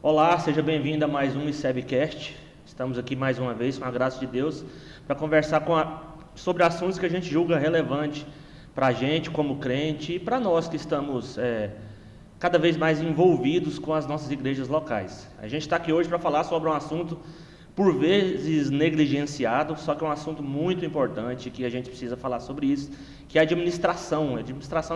Olá, seja bem-vindo a mais um ICEBcast. Estamos aqui mais uma vez, com a graça de Deus, para conversar sobre assuntos que a gente julga relevante para a gente como crente e para nós que estamos cada vez mais envolvidos com as nossas igrejas locais. A gente está aqui hoje para falar sobre um assunto por vezes negligenciado, só que é um assunto muito importante que a gente precisa falar sobre isso, que é a administração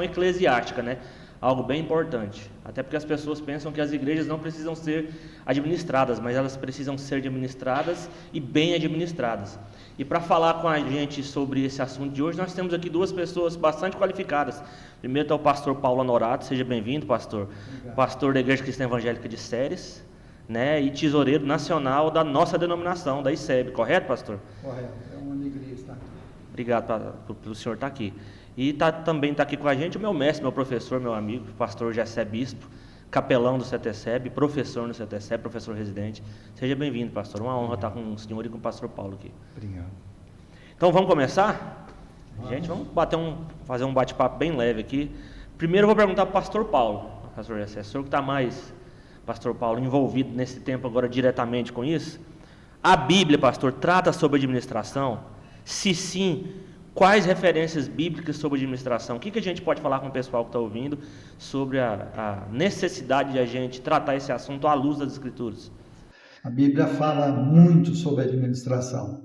eclesiástica, né? Algo bem importante, até porque as pessoas pensam que as igrejas não precisam ser administradas, mas elas precisam ser administradas e bem administradas. E para falar com a gente sobre esse assunto de hoje, nós temos aqui duas pessoas bastante qualificadas. Primeiro está o pastor Paulo Honorato, seja bem-vindo, pastor. Obrigado. Pastor da Igreja Cristã Evangélica de Séries, né, e tesoureiro nacional da nossa denominação, da ICEB, correto, pastor? Correto, é uma alegria estar aqui. Obrigado pelo senhor estar aqui. E também está aqui com a gente o meu mestre, meu professor, meu amigo, o pastor Jessé Bispo, capelão do CETESEB, professor no CETESEB, professor residente. Seja bem-vindo, pastor. Uma honra estar com o senhor e com o pastor Paulo aqui. Obrigado. Então vamos começar? Gente, vamos fazer um bate-papo bem leve aqui. Primeiro eu vou perguntar para o pastor Paulo. Pastor Jessé, o senhor que está mais, pastor Paulo, envolvido nesse tempo agora diretamente com isso. A Bíblia, pastor, trata sobre administração? Se sim, quais referências bíblicas sobre administração? O que a gente pode falar com o pessoal que está ouvindo sobre a necessidade de a gente tratar esse assunto à luz das Escrituras? A Bíblia fala muito sobre administração.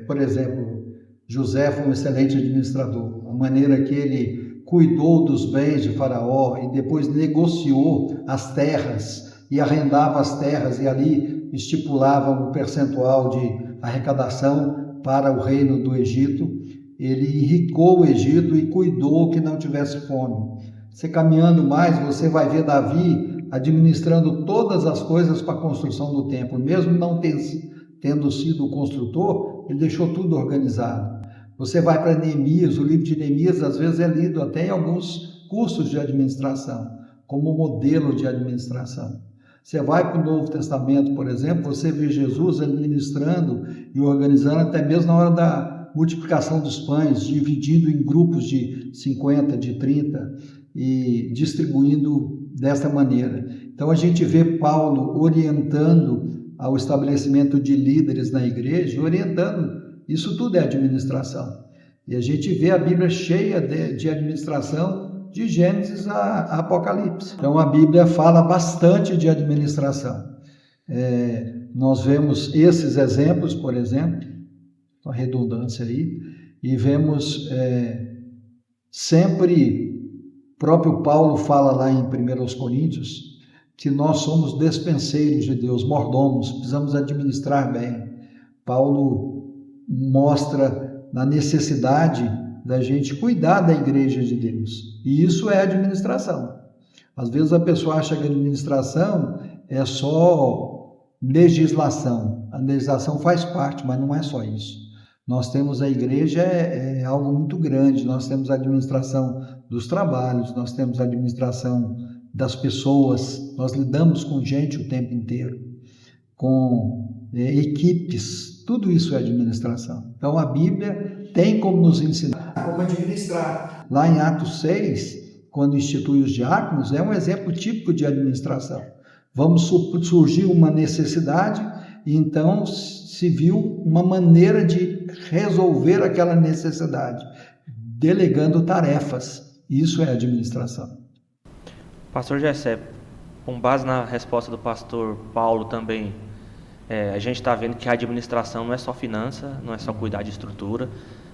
Por exemplo, José foi um excelente administrador. A maneira que ele cuidou dos bens de Faraó e depois negociou as terras e arrendava as terras e ali estipulava um percentual de arrecadação para o reino do Egito. Ele enricou o Egito e cuidou que não tivesse fome. Você caminhando mais, você vai ver Davi administrando todas as coisas para a construção do templo. Mesmo não tendo sido o construtor, ele deixou tudo organizado. Você vai para Neemias, o livro de Neemias às vezes é lido até em alguns cursos de administração, como modelo de administração. Você vai para o Novo Testamento, por exemplo, você vê Jesus administrando e organizando até mesmo na hora da multiplicação dos pães, dividindo em grupos de 50, de 30 e distribuindo desta maneira. Então a gente vê Paulo orientando ao estabelecimento de líderes na igreja, orientando, isso tudo é administração. E a gente vê a Bíblia cheia de administração, de Gênesis a Apocalipse. Então a Bíblia fala bastante de administração. Nós vemos esses exemplos, por exemplo, a redundância aí, e vemos sempre, próprio Paulo fala lá em 1 Coríntios, que nós somos despenseiros de Deus, mordomos, precisamos administrar bem. Paulo mostra na necessidade da gente cuidar da igreja de Deus. E isso é administração. Às vezes a pessoa acha que a administração é só legislação. A legislação faz parte, mas não é só isso. Nós temos a igreja, é algo muito grande. Nós temos a administração dos trabalhos, nós temos a administração das pessoas, nós lidamos com gente o tempo inteiro, com equipes, tudo isso é administração. Então a Bíblia tem como nos ensinar como administrar. Lá em Atos 6, quando institui os diáconos, é um exemplo típico de administração. Surgir uma necessidade e então se viu uma maneira de resolver aquela necessidade, delegando tarefas. Isso é administração. Pastor Jessé, com base na resposta do pastor Paulo também, a gente está vendo que a administração não é só finança, não é só cuidar de estrutura.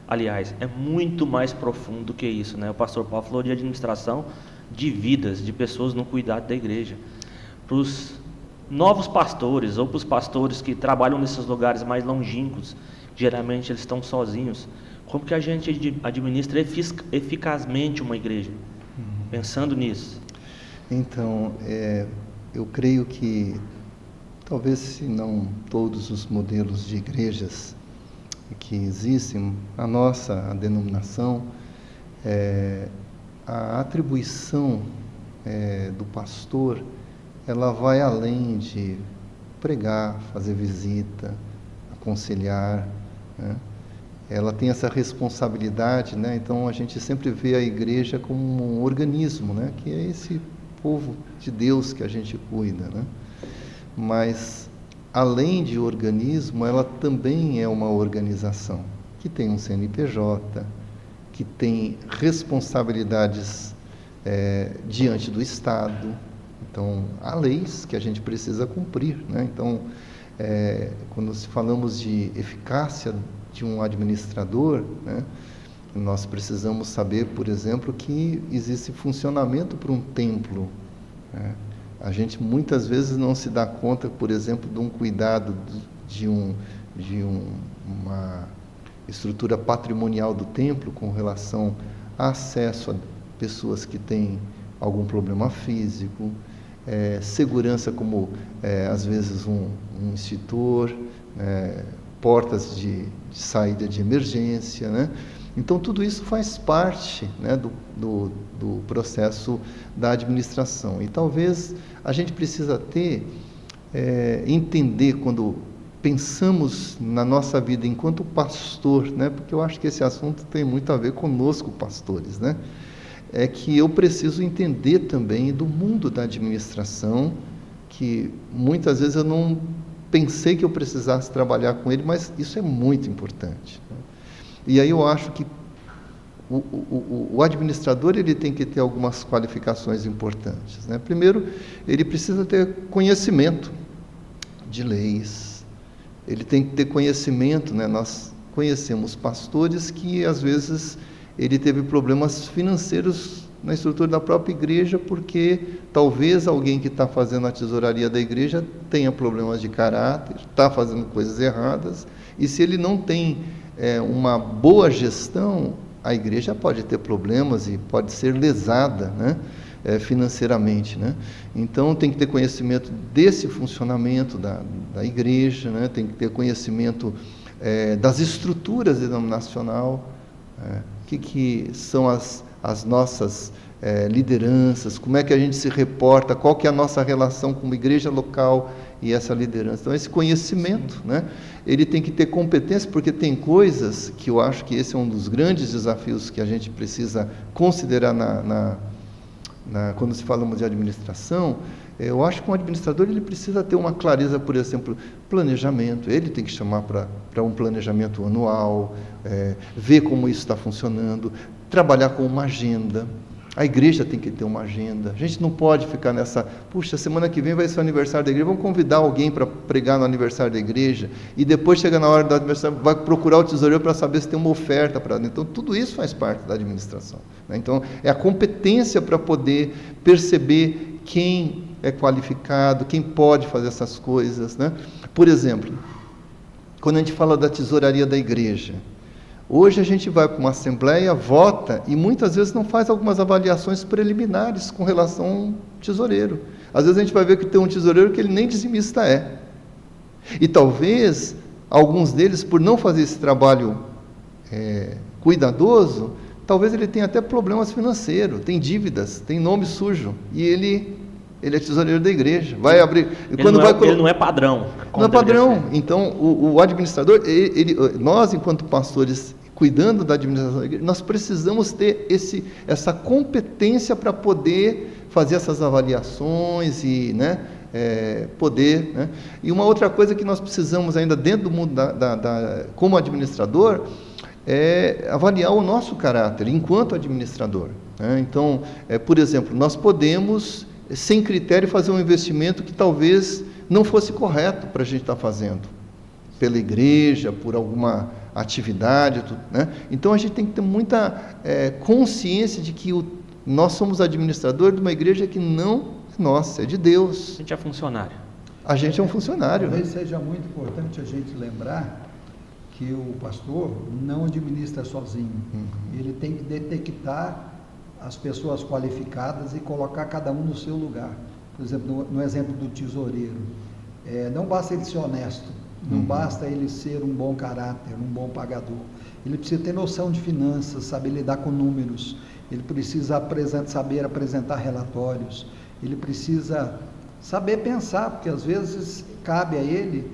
Aliás, é muito mais profundo que isso, né? O pastor Paulo falou de administração de vidas, de pessoas no cuidado da igreja. Para os novos pastores ou para os pastores que trabalham nesses lugares mais longínquos, geralmente eles estão sozinhos, como que a gente administra eficazmente uma igreja? Pensando nisso. Então, eu creio que talvez se não todos os modelos de igrejas que existem, a denominação, a atribuição do pastor, ela vai além de pregar, fazer visita, aconselhar, né? Ela tem essa responsabilidade, né? Então a gente sempre vê a igreja como um organismo, né? Que é esse povo de Deus que a gente cuida, né? Mas, além de organismo, ela também é uma organização que tem um CNPJ, que tem responsabilidades diante do Estado. Então, há leis que a gente precisa cumprir, né? Então, quando falamos de eficácia de um administrador, né, nós precisamos saber, por exemplo, que existe funcionamento para um templo, né? A gente muitas vezes não se dá conta, por exemplo, de um cuidado de uma estrutura patrimonial do templo com relação a acesso a pessoas que têm algum problema físico, segurança como, às vezes, um extintor, portas de saída de emergência, né? Então, tudo isso faz parte, né, do processo da administração. E talvez a gente precisa entender, quando pensamos na nossa vida enquanto pastor, né, porque eu acho que esse assunto tem muito a ver conosco, pastores, né? É que eu preciso entender também do mundo da administração, que muitas vezes eu não pensei que eu precisasse trabalhar com ele, mas isso é muito importante, né? E aí eu acho que o administrador ele tem que ter algumas qualificações importantes, né? Primeiro, ele precisa ter conhecimento de leis, ele tem que ter conhecimento, né? Nós conhecemos pastores que, às vezes, ele teve problemas financeiros na estrutura da própria igreja, porque talvez alguém que está fazendo a tesouraria da igreja tenha problemas de caráter, está fazendo coisas erradas, e se ele não tem uma boa gestão, a igreja pode ter problemas e pode ser lesada, né, financeiramente, né? Então, tem que ter conhecimento desse funcionamento da igreja, né? Tem que ter conhecimento das estruturas denominacional, que são as nossas lideranças, como é que a gente se reporta, qual que é a nossa relação com uma igreja local e essa liderança. Então, esse conhecimento, né, ele tem que ter competência, porque tem coisas que eu acho que esse é um dos grandes desafios que a gente precisa considerar quando se falamos de administração. Eu acho que um administrador ele precisa ter uma clareza, por exemplo, planejamento. Ele tem que chamar para um planejamento anual, ver como isso está funcionando, trabalhar com uma agenda. A igreja tem que ter uma agenda. A gente não pode ficar nessa, puxa, semana que vem vai ser o aniversário da igreja, vamos convidar alguém para pregar no aniversário da igreja, e depois chega na hora do aniversário, vai procurar o tesoureiro para saber se tem uma oferta para. Então, tudo isso faz parte da administração, né? Então, é a competência para poder perceber quem é qualificado, quem pode fazer essas coisas, né? Por exemplo, quando a gente fala da tesouraria da igreja, hoje a gente vai para uma assembleia, vota e muitas vezes não faz algumas avaliações preliminares com relação ao tesoureiro. Às vezes a gente vai ver que tem um tesoureiro que ele nem dizimista é. E talvez alguns deles, por não fazer esse trabalho cuidadoso, talvez ele tenha até problemas financeiros, tem dívidas, tem nome sujo, e ele é tesoureiro da igreja, vai abrir. Ele não é padrão. Não é padrão. Então, o administrador, nós, enquanto pastores, cuidando da administração da igreja, nós precisamos ter essa competência para poder fazer essas avaliações e, né, poder, né? E uma outra coisa que nós precisamos ainda dentro do mundo como administrador é avaliar o nosso caráter enquanto administrador, né? Então, por exemplo, nós podemos, sem critério, fazer um investimento que talvez não fosse correto para a gente estar fazendo, pela igreja, por alguma atividade, né? Então a gente tem que ter muita consciência de que nós somos administradores de uma igreja que não é nossa, é de Deus. A gente é funcionário. A gente é um funcionário. Talvez seja muito importante a gente lembrar que o pastor não administra sozinho. Ele tem que detectar as pessoas qualificadas e colocar cada um no seu lugar. Por exemplo, no exemplo do tesoureiro, não basta ele ser honesto, não basta ele ser um bom caráter, um bom pagador. Ele precisa ter noção de finanças, saber lidar com números, ele precisa saber apresentar relatórios, ele precisa saber pensar, porque às vezes cabe a ele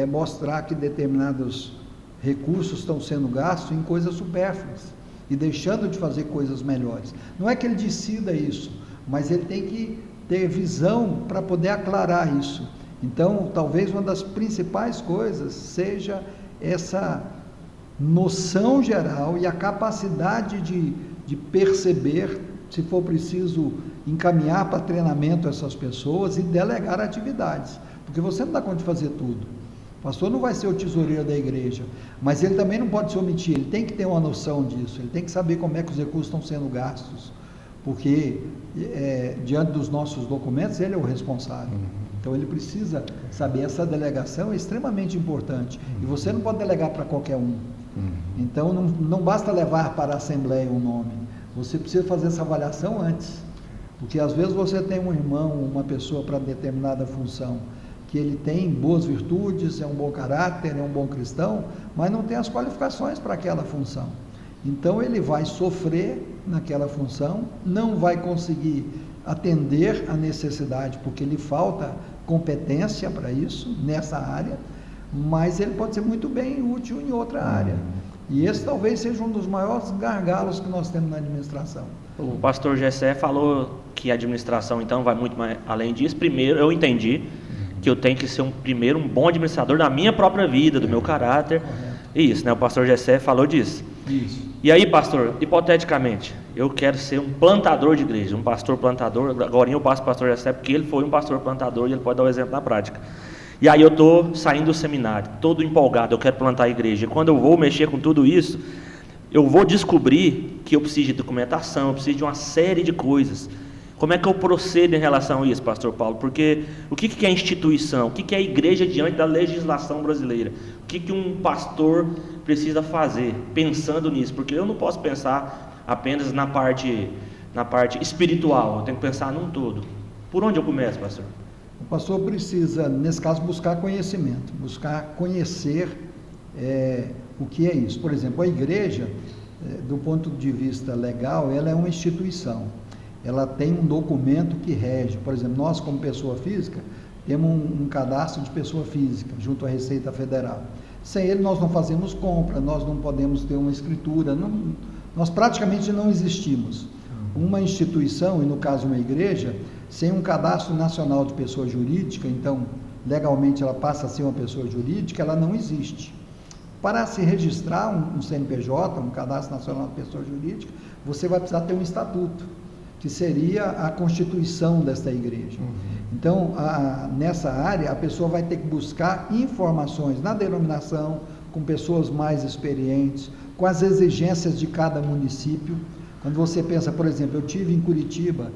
mostrar que determinados recursos estão sendo gastos em coisas supérfluas e deixando de fazer coisas melhores. Não é que ele decida isso, mas ele tem que ter visão para poder aclarar isso. Então, talvez uma das principais coisas seja essa noção geral e a capacidade de perceber, se for preciso encaminhar para treinamento essas pessoas e delegar atividades, porque você não dá conta de fazer tudo. O pastor não vai ser o tesoureiro da igreja, mas ele também não pode se omitir, ele tem que ter uma noção disso, ele tem que saber como é que os recursos estão sendo gastos, porque diante dos nossos documentos ele é o responsável. Então ele precisa saber, essa delegação é extremamente importante, e você não pode delegar para qualquer um. Então não basta levar para a Assembleia um nome, você precisa fazer essa avaliação antes, porque às vezes você tem um irmão, uma pessoa para determinada função, que ele tem boas virtudes, é um bom caráter, é um bom cristão, mas não tem as qualificações para aquela função. Então ele vai sofrer naquela função, não vai conseguir atender a necessidade, porque lhe falta competência para isso, nessa área, mas ele pode ser muito bem útil em outra área. E esse talvez seja um dos maiores gargalos que nós temos na administração. O pastor Gessé falou que a administração, então, vai muito mais além disso. Primeiro, eu entendi que eu tenho que ser um bom administrador da minha própria vida, do meu caráter. Isso, né? O pastor Gessé falou disso. Isso. E aí, pastor, hipoteticamente, eu quero ser um plantador de igreja, um pastor plantador. Agora eu passo para o pastor Gessé porque ele foi um pastor plantador e ele pode dar o exemplo na prática. E aí eu estou saindo do seminário, todo empolgado, eu quero plantar a igreja. E quando eu vou mexer com tudo isso, eu vou descobrir que eu preciso de documentação, eu preciso de uma série de coisas. Como é que eu procedo em relação a isso, pastor Paulo? Porque o que é instituição? O que é a igreja diante da legislação brasileira? O que um pastor precisa fazer pensando nisso? Porque eu não posso pensar apenas na parte espiritual, eu tenho que pensar num todo. Por onde eu começo, pastor? O pastor precisa, nesse caso, buscar conhecimento, buscar conhecer o que é isso. Por exemplo, a igreja, do ponto de vista legal, ela é uma instituição. Ela tem um documento que rege. Por exemplo, nós, como pessoa física, temos um cadastro de pessoa física junto à Receita Federal. Sem ele, nós não fazemos compra, nós não podemos ter uma escritura, nós praticamente não existimos. Uma instituição, e no caso uma igreja, sem um cadastro nacional de pessoa jurídica, então legalmente ela passa a ser uma pessoa jurídica, ela não existe. Para se registrar um CNPJ, um cadastro nacional de pessoa jurídica, você vai precisar ter um estatuto, que seria a constituição desta igreja. Então, nessa área, a pessoa vai ter que buscar informações na denominação, com pessoas mais experientes, com as exigências de cada município. Quando você pensa, por exemplo, eu tive em Curitiba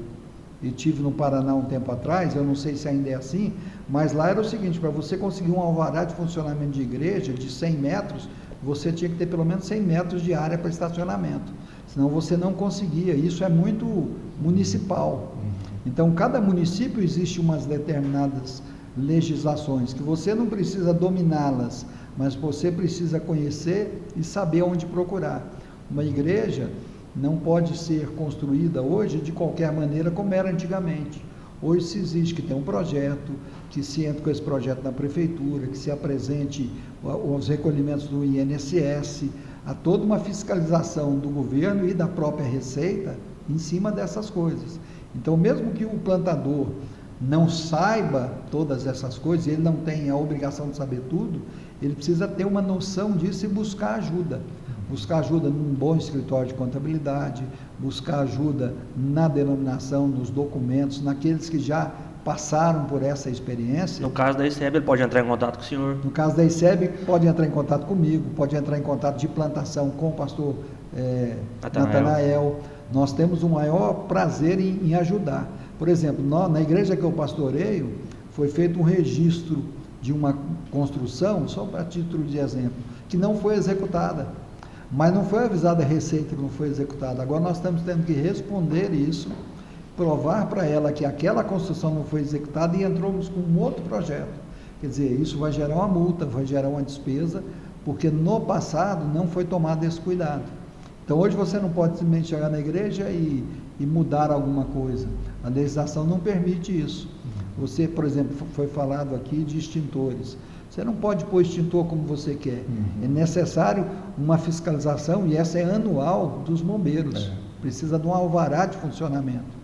e tive no Paraná um tempo atrás, eu não sei se ainda é assim, mas lá era o seguinte, para você conseguir um alvará de funcionamento de igreja de 100 metros, você tinha que ter pelo menos 100 metros de área para estacionamento, senão você não conseguia. Isso é muito municipal. Então, cada município existe umas determinadas legislações que você não precisa dominá-las, mas você precisa conhecer e saber onde procurar. Uma igreja não pode ser construída hoje de qualquer maneira como era antigamente. Hoje se exige que tenha um projeto, que se entre com esse projeto na prefeitura, que se apresente os recolhimentos do INSS, há toda uma fiscalização do governo e da própria Receita em cima dessas coisas. Então, mesmo que o plantador não saiba todas essas coisas, ele não tem a obrigação de saber tudo, ele precisa ter uma noção disso e buscar ajuda. Buscar ajuda num bom escritório de contabilidade, buscar ajuda na denominação, nos documentos, naqueles que já passaram por essa experiência. No caso da ICEB, ele pode entrar em contato com o senhor? No caso da ICEB, pode entrar em contato comigo, pode entrar em contato de plantação com o pastor Natanael. Nós temos o maior prazer em ajudar. Por exemplo, na igreja que eu pastoreio, foi feito um registro de uma construção, só para título de exemplo, que não foi executada. Mas não foi avisada a Receita que não foi executada. Agora nós estamos tendo que responder isso, provar para ela que aquela construção não foi executada e entramos com um outro projeto. Quer dizer, isso vai gerar uma multa, vai gerar uma despesa, porque no passado não foi tomado esse cuidado. Então hoje você não pode simplesmente chegar na igreja e mudar alguma coisa. A legislação não permite isso. Você, por exemplo, foi falado aqui de extintores. Você não pode pôr extintor como você quer. É necessário uma fiscalização, e essa é anual, dos bombeiros. Precisa de um alvará de funcionamento.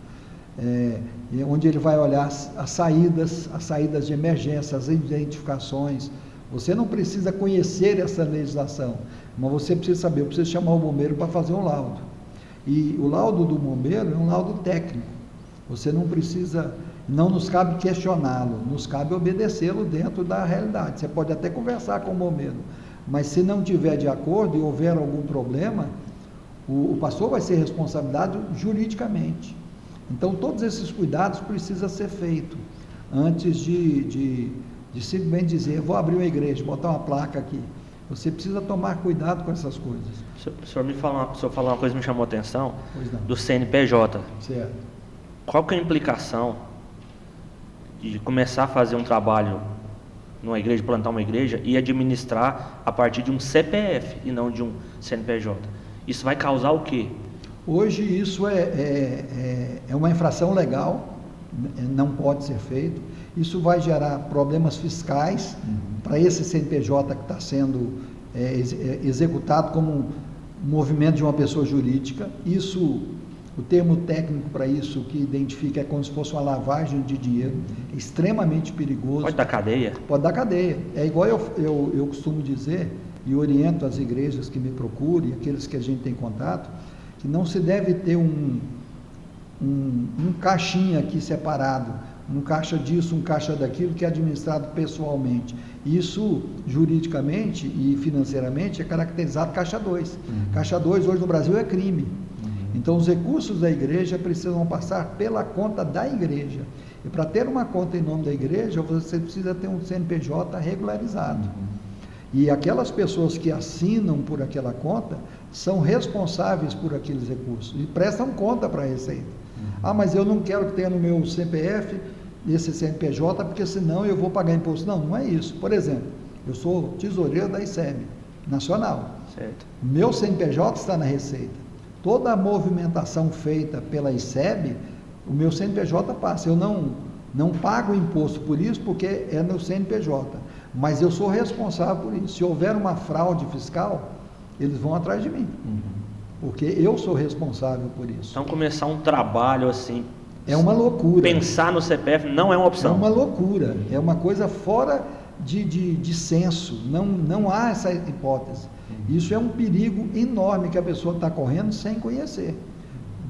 onde ele vai olhar as saídas de emergência, as identificações. Você não precisa conhecer essa legislação, mas você precisa saber, eu preciso chamar o bombeiro para fazer um laudo. E o laudo do bombeiro é um laudo técnico. Você não precisa, não nos cabe questioná-lo, nos cabe obedecê-lo dentro da realidade. Você pode até conversar com o bombeiro, mas se não tiver de acordo e houver algum problema, o pastor vai ser responsabilizado juridicamente. Então, todos esses cuidados precisam ser feitos antes de simplesmente dizer, vou abrir uma igreja, botar uma placa aqui. Você precisa tomar cuidado com essas coisas. O senhor falou uma coisa que me chamou a atenção, do CNPJ. Certo. Qual que é a implicação de começar a fazer um trabalho numa igreja, plantar uma igreja e administrar a partir de um CPF e não de um CNPJ? Isso vai causar o quê? Hoje isso é uma infração legal, não pode ser feito. Isso vai gerar problemas fiscais para esse CNPJ que está sendo executado como um movimento de uma pessoa jurídica. Isso, o termo técnico para isso que identifica é como se fosse uma lavagem de dinheiro, é extremamente perigoso. Pode dar cadeia? Pode dar cadeia. É igual eu costumo dizer, e oriento as igrejas que me procuram, e aqueles que a gente tem contato, que não se deve ter um caixinha aqui separado, um caixa disso, um caixa daquilo, que é administrado pessoalmente. Isso, juridicamente e financeiramente, é caracterizado caixa 2. Caixa 2 hoje no Brasil é crime. Então, os recursos da igreja precisam passar pela conta da igreja. E para ter uma conta em nome da igreja, você precisa ter um CNPJ regularizado. E aquelas pessoas que assinam por aquela conta são responsáveis por aqueles recursos e prestam conta para a Receita. Ah, mas eu não quero que tenha no meu CPF esse CNPJ, porque senão eu vou pagar imposto. Não, não é isso. Por exemplo, eu sou tesoureiro da ICEB Nacional. Certo. Meu CNPJ está na Receita. Toda a movimentação feita pela ICEB, o meu CNPJ passa. Eu não pago imposto por isso, porque é meu CNPJ. Mas eu sou responsável por isso. Se houver uma fraude fiscal, eles vão atrás de mim. Porque eu sou responsável por isso. Então, começar um trabalho assim... É uma loucura. Pensar no CPF não é uma opção. É uma loucura. É uma coisa fora de senso. Não há essa hipótese. Isso é um perigo enorme que a pessoa está correndo sem conhecer.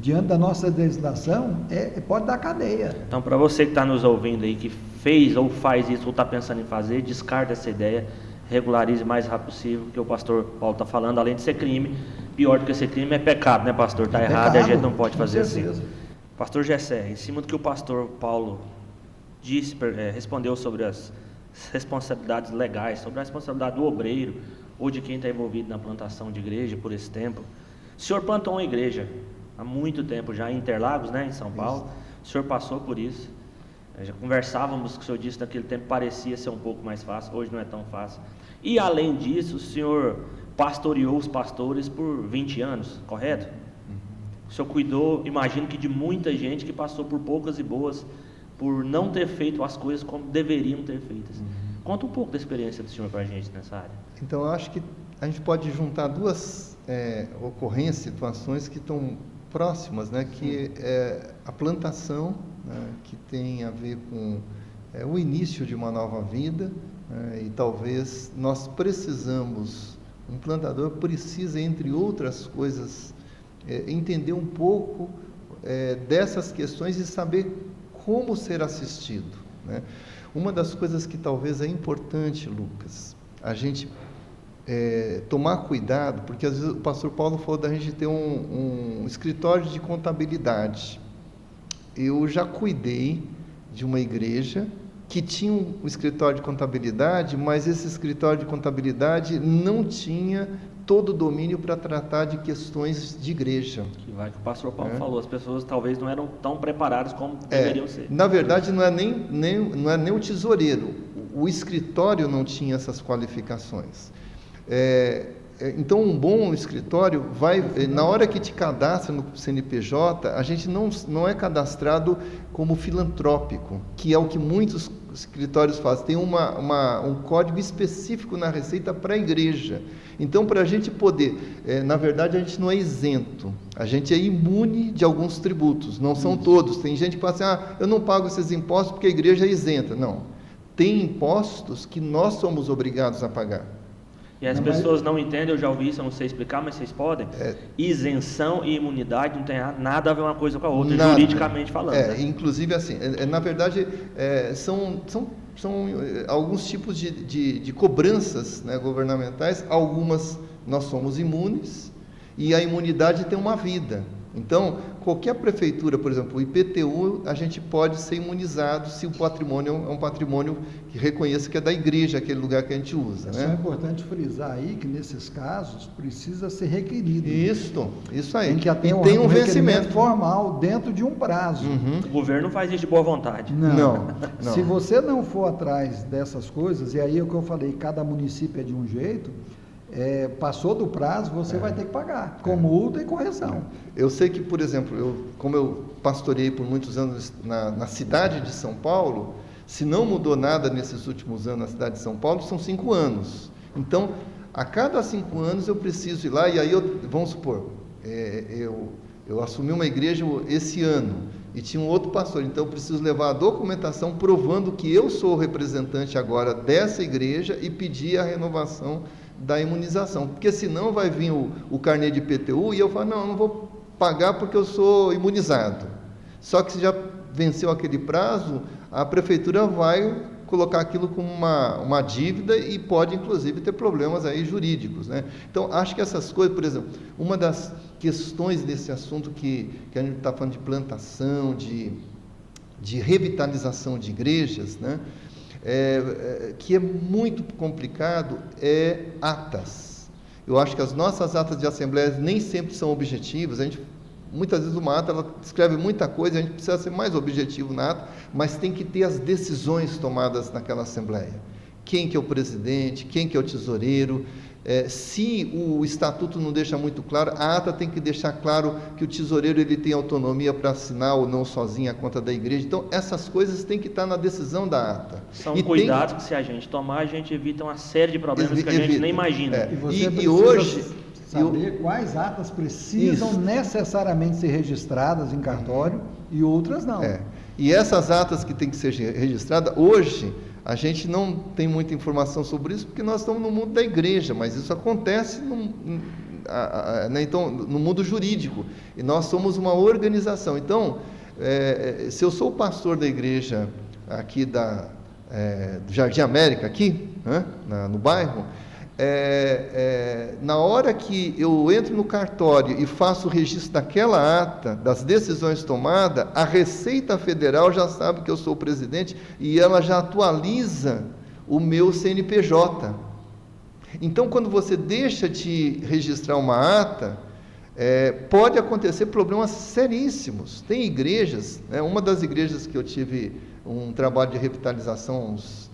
Diante da nossa legislação, pode dar cadeia. Então, para você que está nos ouvindo aí, que fez ou faz isso, ou está pensando em fazer, descarta essa ideia, regularize o mais rápido possível, que o pastor Paulo está falando, além de ser crime, pior do que ser crime é pecado, né, pastor? Está errado e a gente não pode fazer assim. Pastor Gessé, em cima do que o pastor Paulo disse, respondeu sobre as responsabilidades legais, sobre a responsabilidade do obreiro, ou de quem está envolvido na plantação de igreja por esse tempo. O senhor plantou uma igreja há muito tempo já em Interlagos, né, em São Paulo. O senhor passou por isso. Já conversávamos, que o senhor disse naquele tempo parecia ser um pouco mais fácil, hoje não é tão fácil. E além disso, o senhor pastoreou os pastores por 20 anos, correto? O senhor cuidou, imagino que de muita gente que passou por poucas e boas, por não ter feito as coisas como deveriam ter feitas. Conta um pouco da experiência do senhor para a gente nessa área. Então, eu acho que a gente pode juntar duas ocorrências, situações que estão próximas, né? Que é a plantação, né? Que tem a ver com o início de uma nova vida, né? E talvez nós precisamos, um plantador precisa, entre outras coisas, entender um pouco dessas questões e saber como ser assistido, né? Uma das coisas que talvez é importante, Lucas, a gente tomar cuidado, porque às vezes o pastor Paulo falou da gente ter um escritório de contabilidade. Eu já cuidei de uma igreja que tinha um escritório de contabilidade, mas esse escritório de contabilidade não tinha todo o domínio para tratar de questões de igreja. Que vai que o pastor Paulo falou, as pessoas talvez não eram tão preparadas como deveriam ser. Na verdade, não é nem o tesoureiro, o escritório não tinha essas qualificações. Então, um bom escritório vai, na hora que te cadastra no CNPJ, a gente não é cadastrado como filantrópico, que é o que muitos escritórios fazem, tem um código específico na Receita para a igreja. Então, para a gente poder, na verdade, a gente não é isento, a gente é imune de alguns tributos, não são todos. Tem gente que fala assim, eu não pago esses impostos porque a igreja é isenta. Não, tem impostos que nós somos obrigados a pagar. E as pessoas não entendem, eu já ouvi isso, eu não sei explicar, mas vocês podem. Isenção e imunidade não tem nada a ver uma coisa com a outra, nada, juridicamente falando. Né? Inclusive assim, na verdade, são alguns tipos de cobranças, né, governamentais, algumas nós somos imunes, e a imunidade tem uma vida. Então, qualquer prefeitura, por exemplo, o IPTU, a gente pode ser imunizado se o patrimônio é um patrimônio que reconheça que é da igreja, aquele lugar que a gente usa. Né? É importante frisar aí que, nesses casos, precisa ser requerido. Isso aí. Tem que ter um vencimento formal dentro de um prazo. O governo não faz isso de boa vontade. Não. Se você não for atrás dessas coisas, e aí é o que eu falei, cada município é de um jeito, passou do prazo, você vai ter que pagar, com multa e correção. Eu sei que, por exemplo, como eu pastoreei por muitos anos na cidade de São Paulo, se não mudou nada nesses últimos anos na cidade de São Paulo, são 5 anos. Então, a cada 5 anos eu preciso ir lá, e aí vamos supor, eu assumi uma igreja esse ano, e tinha um outro pastor, então eu preciso levar a documentação provando que eu sou o representante agora dessa igreja e pedir a renovação da imunização, porque senão vai vir o carnê de IPTU e eu falo, não, eu não vou pagar porque eu sou imunizado. Só que se já venceu aquele prazo, a prefeitura vai colocar aquilo como uma dívida e pode, inclusive, ter problemas aí jurídicos, né? Então, acho que essas coisas, por exemplo, uma das questões desse assunto que a gente está falando de plantação, de revitalização de igrejas, né? Que é muito complicado, atas. Eu acho que as nossas atas de assembleias nem sempre são objetivas. Muitas vezes uma ata ela descreve muita coisa, a gente precisa ser mais objetivo na ata, mas tem que ter as decisões tomadas naquela assembleia. Quem que é o presidente, quem que é o tesoureiro. Se o estatuto não deixa muito claro, a ata tem que deixar claro que o tesoureiro ele tem autonomia para assinar ou não sozinho a conta da igreja. Então, essas coisas têm que estar na decisão da ata. São cuidados que, se a gente tomar, a gente evita uma série de problemas que a gente nem imagina. E você precisa hoje saber quais atas precisam necessariamente ser registradas em cartório e outras não. E essas atas que têm que ser registradas, hoje, a gente não tem muita informação sobre isso, porque nós estamos no mundo da igreja, mas isso acontece então, no mundo jurídico, e nós somos uma organização. Então, se eu sou o pastor da igreja aqui do Jardim América, aqui, no bairro, na hora que eu entro no cartório e faço o registro daquela ata, das decisões tomadas, a Receita Federal já sabe que eu sou o presidente e ela já atualiza o meu CNPJ. Então, quando você deixa de registrar uma ata, pode acontecer problemas seríssimos. Tem igrejas, uma das igrejas que eu tive um trabalho de revitalização uns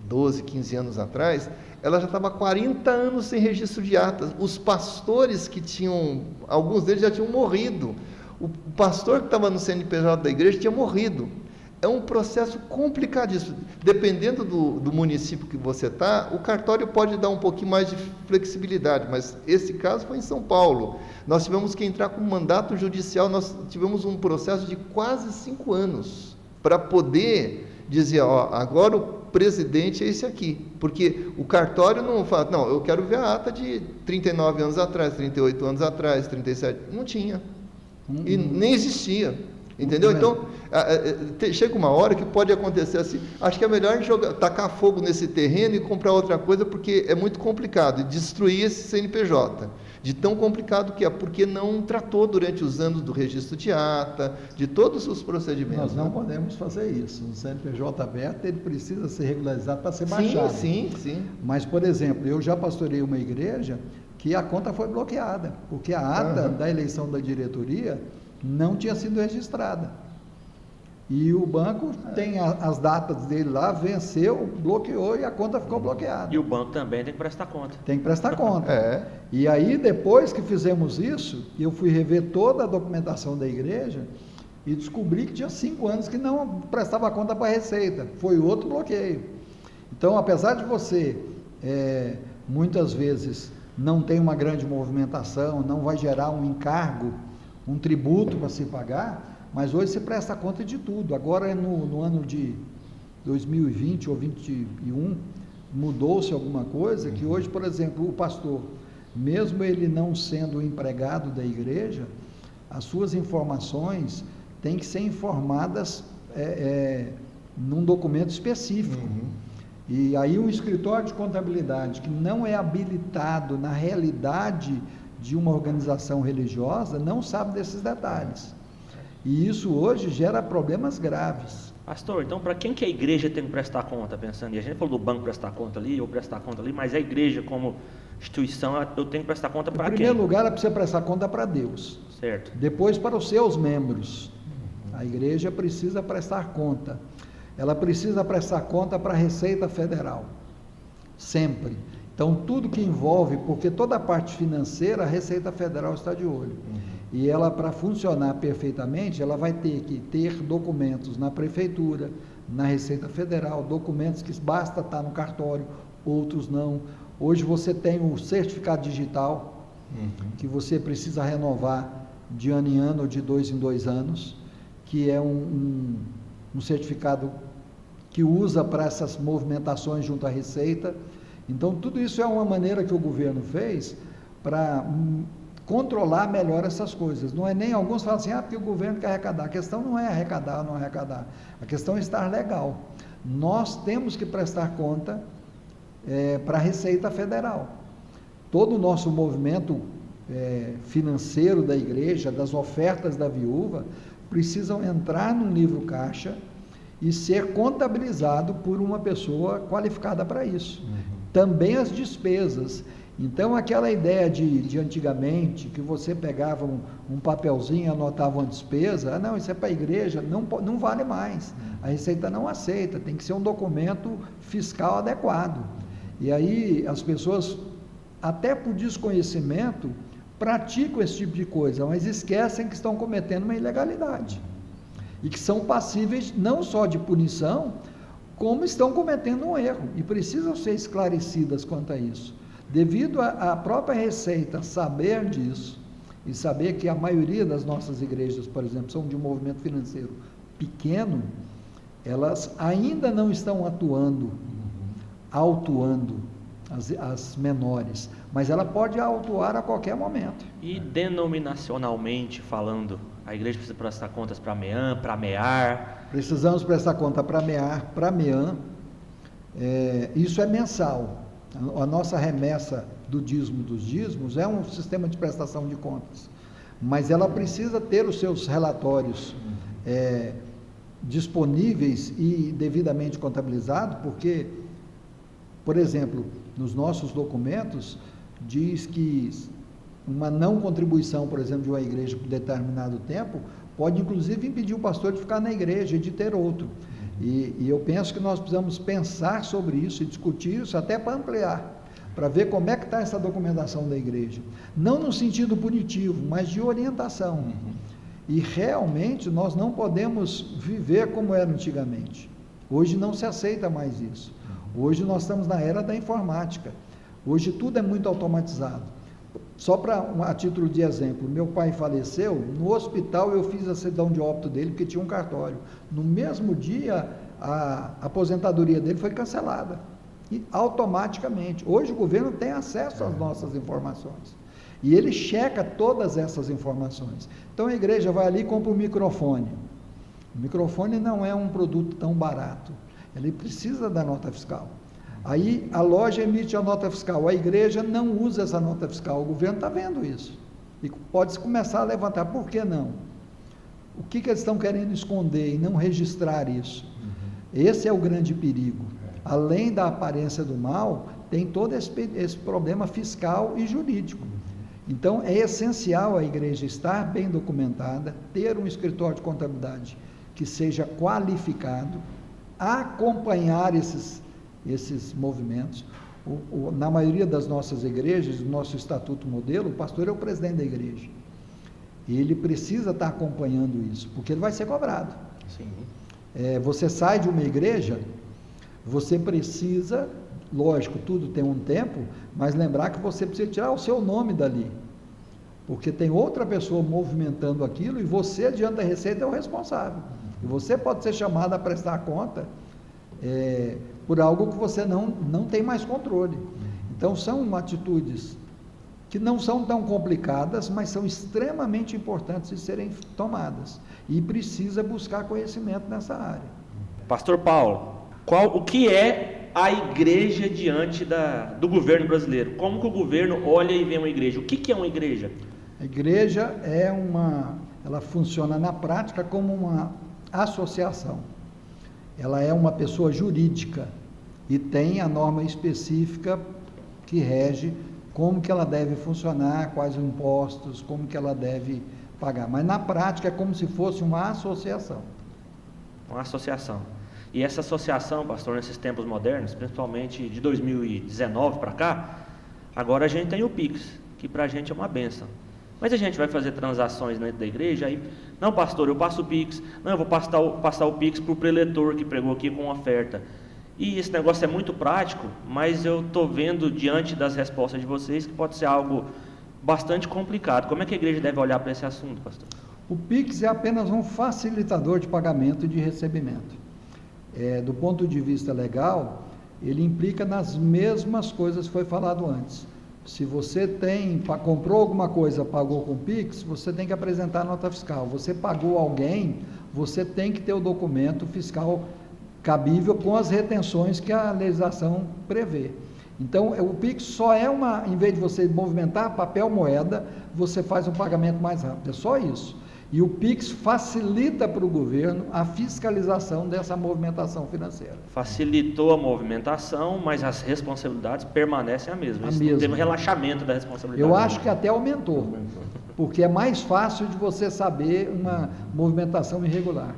12, 15 anos atrás, ela já estava há 40 anos sem registro de atas. Os pastores que tinham, alguns deles já tinham morrido. O pastor que estava no CNPJ da igreja tinha morrido. É um processo complicadíssimo. Dependendo do município que você está, o cartório pode dar um pouquinho mais de flexibilidade, mas esse caso foi em São Paulo. Nós tivemos que entrar com mandato judicial, nós tivemos um processo de quase 5 anos para poder dizer, agora o presidente é esse aqui, porque o cartório não fala, não, eu quero ver a ata de 39 anos atrás, 38 anos atrás, 37, não tinha, e nem existia, entendeu? Então, chega uma hora que pode acontecer assim, acho que é melhor a gente tacar fogo nesse terreno e comprar outra coisa, porque é muito complicado, e destruir esse CNPJ, de tão complicado que é, porque não tratou durante os anos do registro de ata, de todos os procedimentos. Nós não podemos fazer isso. O CNPJ aberto, ele precisa ser regularizado para ser baixado. Sim. Mas, por exemplo, eu já pastorei uma igreja que a conta foi bloqueada, porque a ata da eleição da diretoria não tinha sido registrada. E o banco tem as datas dele lá, venceu, bloqueou e a conta ficou bloqueada. E o banco também tem que prestar conta. Tem que prestar conta. E aí, depois que fizemos isso, eu fui rever toda a documentação da igreja, e descobri que tinha 5 anos que não prestava conta para a Receita. Foi outro bloqueio. Então, apesar de você, muitas vezes, não ter uma grande movimentação, não vai gerar um encargo, um tributo para se pagar, mas hoje você presta conta de tudo. Agora, no ano de 2020 ou 2021, mudou-se alguma coisa, que hoje, por exemplo, o pastor, mesmo ele não sendo empregado da igreja, as suas informações têm que ser informadas num documento específico. E aí um escritório de contabilidade que não é habilitado na realidade de uma organização religiosa não sabe desses detalhes. E isso hoje gera problemas graves. Pastor, então para quem que a igreja tem que prestar conta, pensando? E a gente falou do banco prestar conta ali, ou prestar conta ali, mas a igreja como instituição, eu tenho que prestar conta para quem? Em primeiro lugar, é para você prestar conta para Deus. Certo. Depois para os seus membros. A igreja precisa prestar conta. Ela precisa prestar conta para a Receita Federal. Sempre. Então, tudo que envolve, porque toda a parte financeira, a Receita Federal está de olho. E ela, para funcionar perfeitamente, ela vai ter que ter documentos na Prefeitura, na Receita Federal, documentos que basta estar no cartório, outros não. Hoje você tem o certificado digital, que você precisa renovar de ano em ano ou de 2 em 2 anos, que é um certificado que usa para essas movimentações junto à Receita. Então, tudo isso é uma maneira que o governo fez para controlar melhor essas coisas. Não é nem alguns falam assim, porque o governo quer arrecadar. A questão não é arrecadar ou não arrecadar. A questão é estar legal. Nós temos que prestar conta para a Receita Federal. Todo o nosso movimento financeiro da igreja, das ofertas da viúva, precisam entrar no livro caixa e ser contabilizado por uma pessoa qualificada para isso. Também as despesas. Então, aquela ideia de antigamente, que você pegava um papelzinho e anotava uma despesa, não, isso é para a igreja, não vale mais. A Receita não aceita, tem que ser um documento fiscal adequado. E aí, as pessoas, até por desconhecimento, praticam esse tipo de coisa, mas esquecem que estão cometendo uma ilegalidade. E que são passíveis não só de punição, como estão cometendo um erro, e precisam ser esclarecidas quanto a isso. Devido à própria Receita saber disso, e saber que a maioria das nossas igrejas, por exemplo, são de um movimento financeiro pequeno, elas ainda não estão autuando as menores, mas ela pode autuar a qualquer momento. E denominacionalmente falando, a igreja precisa prestar contas para MEAN, para MEAR? Precisamos prestar conta para MEAR, para MEAN. Isso é mensal. A nossa remessa do dízimo dos dízimos é um sistema de prestação de contas, mas ela precisa ter os seus relatórios disponíveis e devidamente contabilizados, porque, por exemplo, nos nossos documentos diz que uma não contribuição, por exemplo, de uma igreja por determinado tempo, pode inclusive impedir o pastor de ficar na igreja e de ter outro. E eu penso que nós precisamos pensar sobre isso e discutir isso até para ampliar, para ver como é que está essa documentação da igreja. Não no sentido punitivo, mas de orientação. E realmente nós não podemos viver como era antigamente. Hoje não se aceita mais isso. Hoje nós estamos na era da informática. Hoje tudo é muito automatizado. Só a título de exemplo, meu pai faleceu, no hospital eu fiz a certidão de óbito dele, porque tinha um cartório. No mesmo dia, a aposentadoria dele foi cancelada, e automaticamente. Hoje o governo tem acesso às nossas informações, e ele checa todas essas informações. Então a igreja vai ali e compra um microfone. O microfone não é um produto tão barato, ele precisa da nota fiscal. Aí a loja emite a nota fiscal, a igreja não usa essa nota fiscal, o governo está vendo isso, e pode começar a levantar, por que não? O que eles estão querendo esconder e não registrar isso? Esse é o grande perigo. Além da aparência do mal, tem todo esse problema fiscal e jurídico. Então é essencial a igreja estar bem documentada, ter um escritório de contabilidade que seja qualificado, acompanhar esses movimentos. Na maioria das nossas igrejas, no nosso estatuto modelo, o pastor é o presidente da igreja. ele precisa estar acompanhando isso, porque ele vai ser cobrado. Sim. Você sai de uma igreja, você precisa, lógico, tudo tem um tempo, mas lembrar que você precisa tirar o seu nome dali, porque tem outra pessoa movimentando aquilo e você, diante da receita, é o responsável. E você pode ser chamado a prestar conta por algo que você não tem mais controle. Então, são atitudes que não são tão complicadas, mas são extremamente importantes de serem tomadas. E precisa buscar conhecimento nessa área. Pastor Paulo, o que é a igreja diante do governo brasileiro? Como que o governo olha e vê uma igreja? O que é uma igreja? A igreja ela funciona na prática como uma associação. Ela é uma pessoa jurídica e tem a norma específica que rege como que ela deve funcionar, quais os impostos, como que ela deve pagar. Mas na prática é como se fosse uma associação. Uma associação. E essa associação, pastor, nesses tempos modernos, principalmente de 2019 para cá, agora a gente tem o Pix, que para a gente é uma bênção. Mas a gente vai fazer transações dentro da igreja, aí, não, pastor, eu passo o Pix, não, eu vou passar o Pix para o preletor que pregou aqui com oferta. E esse negócio é muito prático, mas eu estou vendo, diante das respostas de vocês, que pode ser algo bastante complicado. Como é que a igreja deve olhar para esse assunto, pastor? O Pix é apenas um facilitador de pagamento e de recebimento. Do ponto de vista legal, ele implica nas mesmas coisas que foi falado antes. Se você comprou alguma coisa, pagou com Pix, você tem que apresentar a nota fiscal. Você pagou alguém, você tem que ter o documento fiscal cabível com as retenções que a legislação prevê. Então, o Pix só em vez de você movimentar papel moeda, você faz um pagamento mais rápido. É só isso. E o Pix facilita para o governo a fiscalização dessa movimentação financeira. Facilitou a movimentação, mas as responsabilidades permanecem a mesma. Teve um relaxamento da responsabilidade. Eu acho que até aumentou, porque é mais fácil de você saber uma movimentação irregular.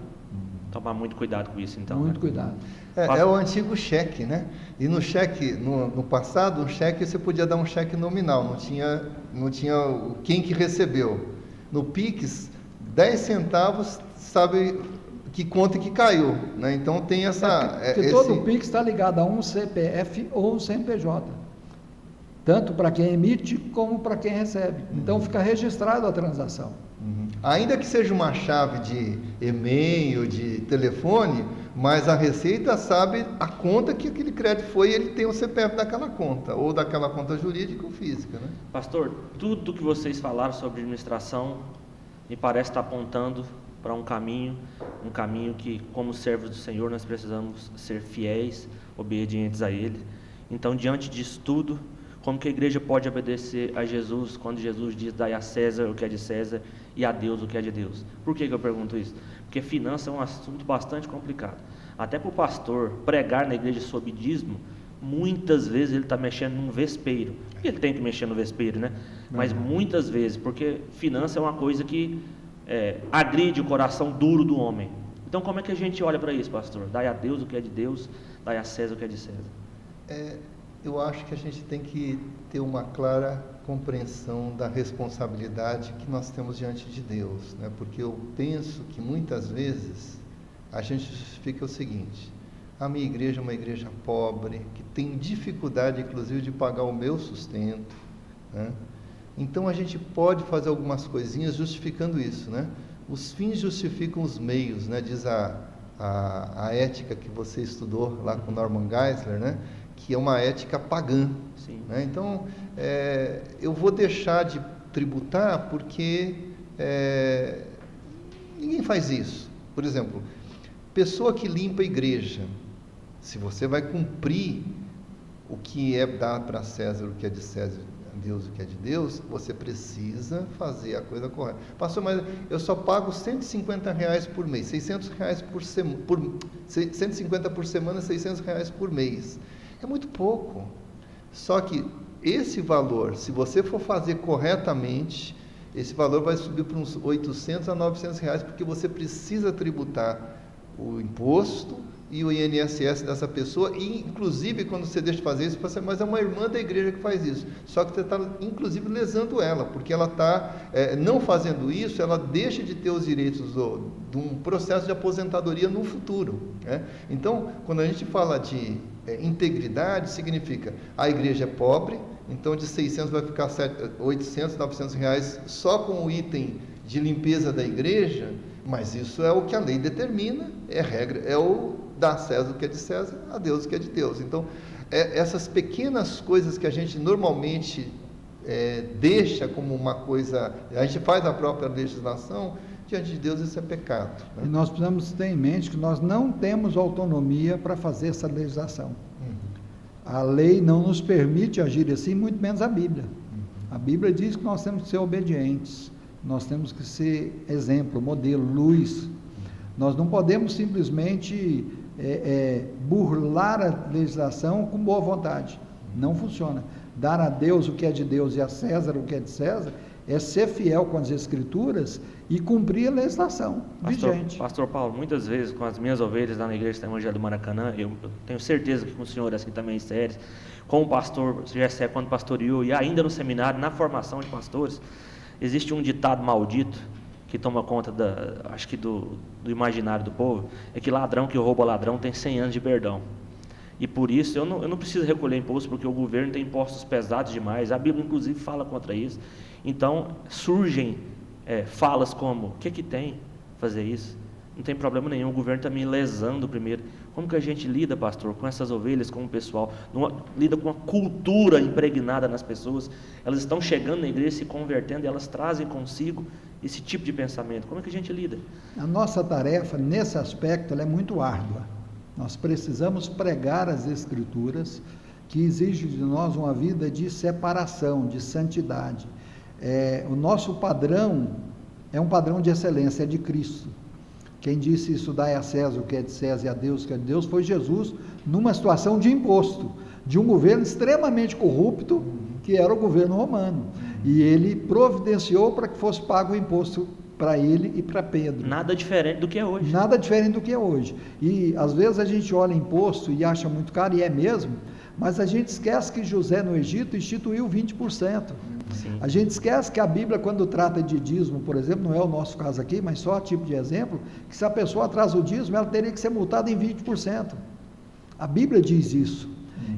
Tomar muito cuidado com isso, então. Muito cuidado. É o antigo cheque, né? E no cheque, no passado, o cheque você podia dar um cheque nominal, não tinha quem que recebeu. No Pix, 10 centavos, sabe que conta que caiu, né? Então tem porque todo o Pix está ligado a um CPF ou um CNPJ, tanto para quem emite como para quem recebe. Então fica registrado a transação. Ainda que seja uma chave de e-mail, de telefone, mas a Receita sabe a conta que aquele crédito foi e ele tem o CPF daquela conta, ou daquela conta jurídica ou física, né? Pastor, tudo que vocês falaram sobre administração me parece estar apontando para um caminho que, como servos do Senhor, nós precisamos ser fiéis, obedientes a Ele. Então, diante disso tudo, como que a igreja pode obedecer a Jesus quando Jesus diz: dai a César o que é de César e a Deus o que é de Deus? Por que eu pergunto isso? Porque finanças é um assunto bastante complicado. Até para o pastor pregar na igreja sobre dízimo, muitas vezes ele está mexendo num vespeiro. E ele tem que mexer no vespeiro, né? Mas muitas vezes, porque finança é uma coisa que agride o coração duro do homem. Então como é que a gente olha para isso, pastor? Dai a Deus o que é de Deus, dai a César o que é de César. Eu acho que a gente tem que ter uma clara compreensão da responsabilidade que nós temos diante de Deus, né? Porque eu penso que muitas vezes a gente justifica o seguinte: a minha igreja é uma igreja pobre, que tem dificuldade inclusive de pagar o meu sustento, né? Então a gente pode fazer algumas coisinhas justificando isso, né? Os fins justificam os meios, né? Diz a ética que você estudou lá com Norman Geisler, né? Que é uma ética pagã. Sim. Né? Então, eu vou deixar de tributar porque ninguém faz isso. Por exemplo, pessoa que limpa a igreja, se você vai cumprir o que é dado para César, o que é de César, Deus, o que é de Deus, você precisa fazer a coisa correta. Pastor, mas eu só pago R$150 por mês, R$600 por semana, 150 por semana, R$600 por mês. É muito pouco. Só que esse valor, se você for fazer corretamente, esse valor vai subir para uns R$800 a R$900, porque você precisa tributar o imposto e o INSS dessa pessoa, e inclusive quando você deixa de fazer isso, você, mas é uma irmã da igreja que faz isso, só que você está inclusive lesando ela, porque ela está não fazendo isso, ela deixa de ter os direitos de um processo de aposentadoria no futuro, né? Então, quando a gente fala de integridade, significa a igreja é pobre, então de 600 vai ficar 800, 900 reais só com o item de limpeza da igreja, mas isso é o que a lei determina, é regra, é o dar a César o que é de César, a Deus o que é de Deus. Então, essas pequenas coisas que a gente normalmente deixa como uma coisa, a gente faz a própria legislação, diante de Deus isso é pecado, né? E nós precisamos ter em mente que nós não temos autonomia para fazer essa legislação. A lei não nos permite agir assim, muito menos a Bíblia. A Bíblia diz que nós temos que ser obedientes, nós temos que ser exemplo, modelo, luz. Nós não podemos simplesmente burlar a legislação com boa vontade. Não funciona. Dar a Deus o que é de Deus e a César o que é de César é ser fiel com as Escrituras e cumprir a legislação vigente. Pastor Paulo, muitas vezes com as minhas ovelhas lá na igreja do Evangelho do Maracanã, eu tenho certeza que com o senhor assim também em séries, com o pastor Gessé quando pastoreou e ainda no seminário, na formação de pastores, existe um ditado maldito que toma conta acho que do imaginário do povo, é que ladrão que rouba ladrão tem 100 anos de perdão. E por isso eu não preciso recolher imposto, porque o governo tem impostos pesados demais, a Bíblia inclusive fala contra isso. Então surgem falas como, o que tem fazer isso? Não tem problema nenhum, o governo está me lesando primeiro. Como que a gente lida, pastor, com essas ovelhas, com o pessoal? Lida com a cultura impregnada nas pessoas, elas estão chegando na igreja, se convertendo, e elas trazem consigo esse tipo de pensamento. Como é que a gente lida? A nossa tarefa, nesse aspecto, ela é muito árdua. Nós precisamos pregar as Escrituras, que exigem de nós uma vida de separação, de santidade. O nosso padrão é um padrão de excelência, é de Cristo. Quem disse isso, dai a César o que é de César e a Deus o que é de Deus, foi Jesus, numa situação de imposto, de um governo extremamente corrupto, que era o governo romano. E ele providenciou para que fosse pago o imposto para ele e para Pedro. Nada diferente do que é hoje. Nada diferente do que é hoje. E às vezes a gente olha imposto e acha muito caro, e é mesmo, mas a gente esquece que José no Egito instituiu 20%. Sim. A gente esquece que a Bíblia, quando trata de dízimo, por exemplo, não é o nosso caso aqui, mas só a tipo de exemplo, que se a pessoa atrasa o dízimo, ela teria que ser multada em 20%. A Bíblia diz isso.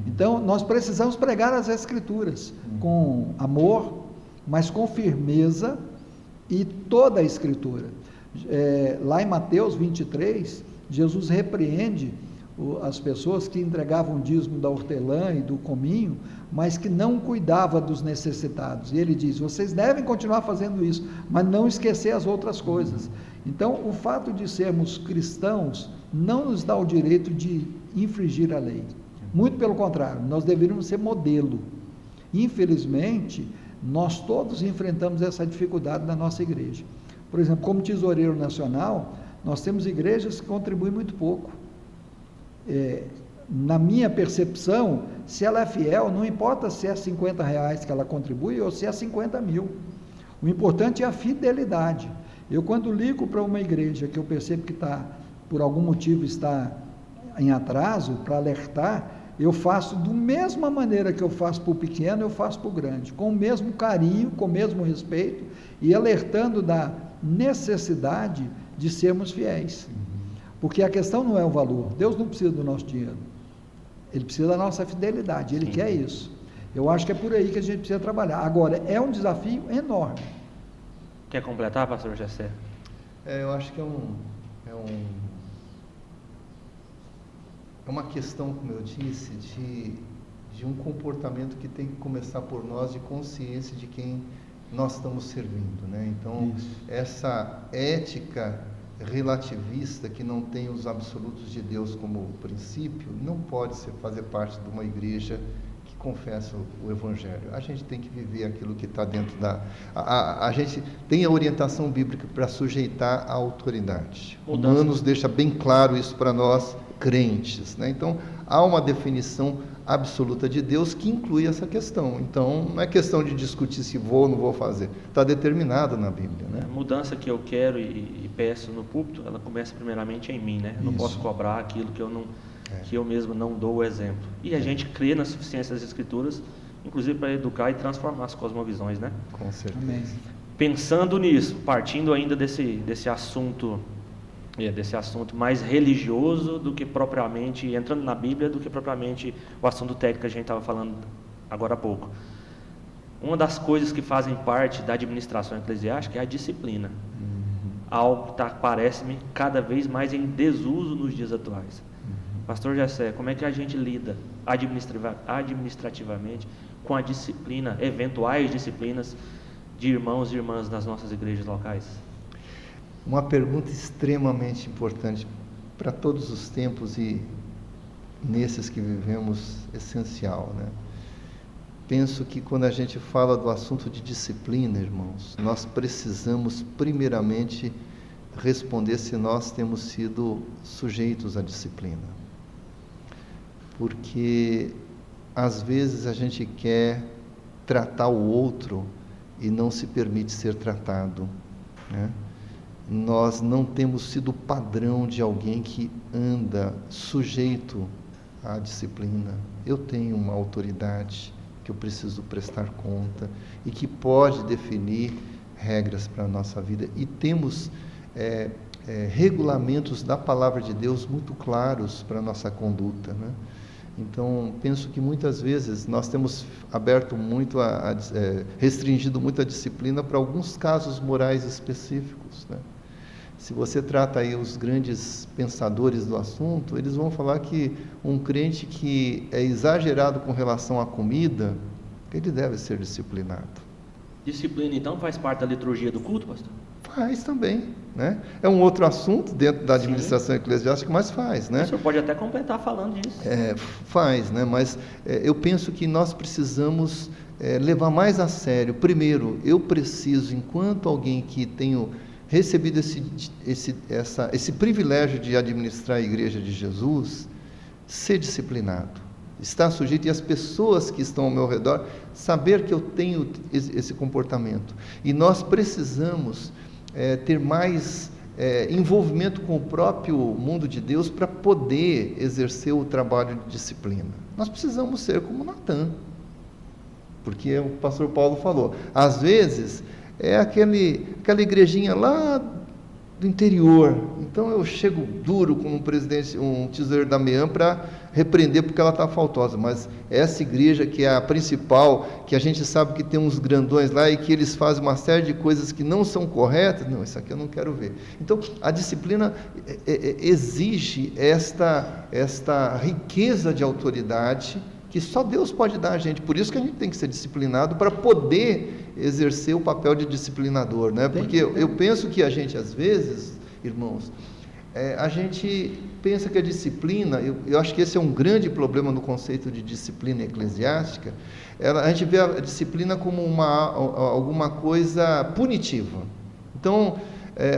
Então, nós precisamos pregar as Escrituras com amor, mas com firmeza, e toda a Escritura. Lá em Mateus 23, Jesus repreende as pessoas que entregavam o dízimo da hortelã e do cominho, mas que não cuidavam dos necessitados. E ele diz, vocês devem continuar fazendo isso, mas não esquecer as outras coisas. Então, o fato de sermos cristãos não nos dá o direito de infringir a lei. Muito pelo contrário, nós deveríamos ser modelo. Infelizmente, nós todos enfrentamos essa dificuldade na nossa igreja. Por exemplo, como tesoureiro nacional, nós temos igrejas que contribuem muito pouco. Na minha percepção, se ela é fiel, não importa se é 50 reais que ela contribui ou se é 50 mil. O importante é a fidelidade. Eu, quando ligo para uma igreja que eu percebo que por algum motivo está em atraso, para alertar, eu faço da mesma maneira que eu faço para o pequeno, eu faço para o grande, com o mesmo carinho, com o mesmo respeito, e alertando da necessidade de sermos fiéis. Porque a questão não é o valor. Deus não precisa do nosso dinheiro. Ele precisa da nossa fidelidade. Ele quer isso. Eu acho que é por aí que a gente precisa trabalhar. Agora, é um desafio enorme. Quer completar, pastor Gessé? Eu acho que é uma questão, como eu disse, de um comportamento que tem que começar por nós, de consciência de quem nós estamos servindo, né? Então, essa ética relativista que não tem os absolutos de Deus como princípio, não pode fazer parte de uma igreja que confessa o Evangelho. A gente tem que viver aquilo que está dentro a gente tem a orientação bíblica para sujeitar a autoridade. Romanos deixa bem claro isso para nós crentes, né? Então, há uma definição absoluta de Deus que inclui essa questão. Então, não é questão de discutir se vou ou não vou fazer. Está determinado na Bíblia, né? A mudança que eu quero e peço no púlpito, ela começa primeiramente em mim, né? Eu não posso cobrar aquilo que eu mesmo não dou o exemplo. E a gente crê na suficiência das Escrituras, inclusive para educar e transformar as cosmovisões, né? Com certeza. Amém. Pensando nisso, partindo ainda desse assunto mais religioso do que propriamente, entrando na Bíblia, do que propriamente o assunto técnico que a gente estava falando agora há pouco. Uma das coisas que fazem parte da administração eclesiástica é a disciplina. Algo que parece-me cada vez mais em desuso nos dias atuais. Pastor Jessé, como é que a gente lida administrativamente com a disciplina, eventuais disciplinas de irmãos e irmãs das nossas igrejas locais? Uma pergunta extremamente importante para todos os tempos e nesses que vivemos, essencial, né? Penso que quando a gente fala do assunto de disciplina, irmãos, nós precisamos primeiramente responder se nós temos sido sujeitos à disciplina. Porque às vezes a gente quer tratar o outro e não se permite ser tratado, né? Nós não temos sido o padrão de alguém que anda sujeito à disciplina. Eu tenho uma autoridade que eu preciso prestar conta e que pode definir regras para a nossa vida. E temos regulamentos da palavra de Deus muito claros para a nossa conduta, né? Então, penso que muitas vezes nós temos aberto muito, restringido muito a disciplina para alguns casos morais específicos, né? Se você trata aí os grandes pensadores do assunto, eles vão falar que um crente que é exagerado com relação à comida, ele deve ser disciplinado. Disciplina, então, faz parte da liturgia do culto, pastor? Faz também, né? É um outro assunto dentro da administração eclesiástica, mas faz, né? O senhor pode até completar falando disso. Faz, né? Mas eu penso que nós precisamos levar mais a sério. Primeiro, eu preciso, enquanto alguém que tenho recebido esse privilégio de administrar a Igreja de Jesus, ser disciplinado, estar sujeito, e as pessoas que estão ao meu redor saber que eu tenho esse comportamento. E nós precisamos ter mais envolvimento com o próprio mundo de Deus para poder exercer o trabalho de disciplina. Nós precisamos ser como Natã, porque o pastor Paulo falou, às vezes é aquela igrejinha lá do interior, então eu chego duro como um tesoureiro da MEAM para repreender porque ela está faltosa, mas essa igreja que é a principal, que a gente sabe que tem uns grandões lá e que eles fazem uma série de coisas que não são corretas, não, isso aqui eu não quero ver. Então a disciplina exige esta riqueza de autoridade que só Deus pode dar a gente, por isso que a gente tem que ser disciplinado para poder exercer o papel de disciplinador, né? Porque eu penso que a gente, às vezes, irmãos, a gente pensa que a disciplina, eu acho que esse é um grande problema no conceito de disciplina eclesiástica, a gente vê a disciplina como alguma coisa punitiva. Então,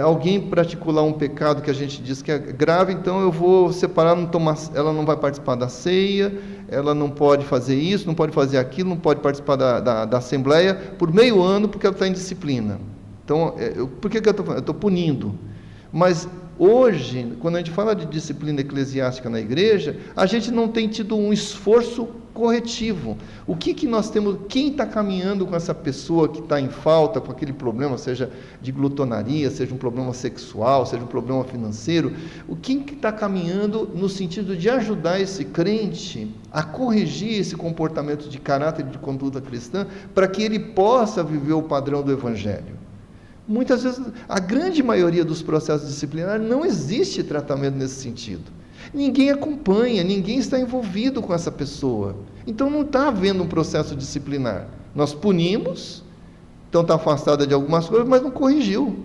alguém praticou lá um pecado que a gente diz que é grave, então eu vou separar, ela não vai participar da ceia, ela não pode fazer isso, não pode fazer aquilo, não pode participar da assembleia por meio ano porque ela está em disciplina. Então, por que eu estou punindo? Mas hoje, quando a gente fala de disciplina eclesiástica na igreja, a gente não tem tido um esforço corretivo. O que nós temos, quem está caminhando com essa pessoa que está em falta, com aquele problema, seja de glutonaria, seja um problema sexual, seja um problema financeiro, quem que está caminhando no sentido de ajudar esse crente a corrigir esse comportamento de caráter e de conduta cristã, para que ele possa viver o padrão do Evangelho? Muitas vezes, a grande maioria dos processos disciplinares não existe tratamento nesse sentido. Ninguém acompanha, ninguém está envolvido com essa pessoa. Então não está havendo um processo disciplinar. Nós punimos, então está afastada de algumas coisas, mas não corrigiu.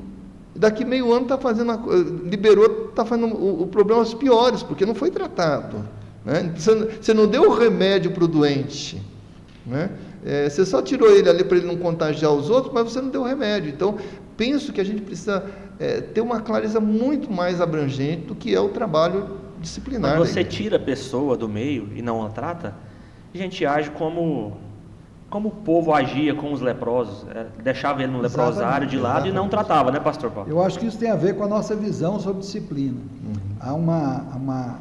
Daqui meio ano está fazendo, liberou, está fazendo problemas piores, porque não foi tratado, né? Você não deu o remédio para o doente, né? Você só tirou ele ali para ele não contagiar os outros, mas você não deu o remédio. Então, penso que a gente precisa ter uma clareza muito mais abrangente do que é o trabalho disciplinar. Quando você tira a pessoa do meio e não a trata, a gente age como o povo agia com os leprosos, deixava ele no leprosário de lado e não tratava, né, pastor Paulo? Eu acho que isso tem a ver com a nossa visão sobre disciplina. Há uma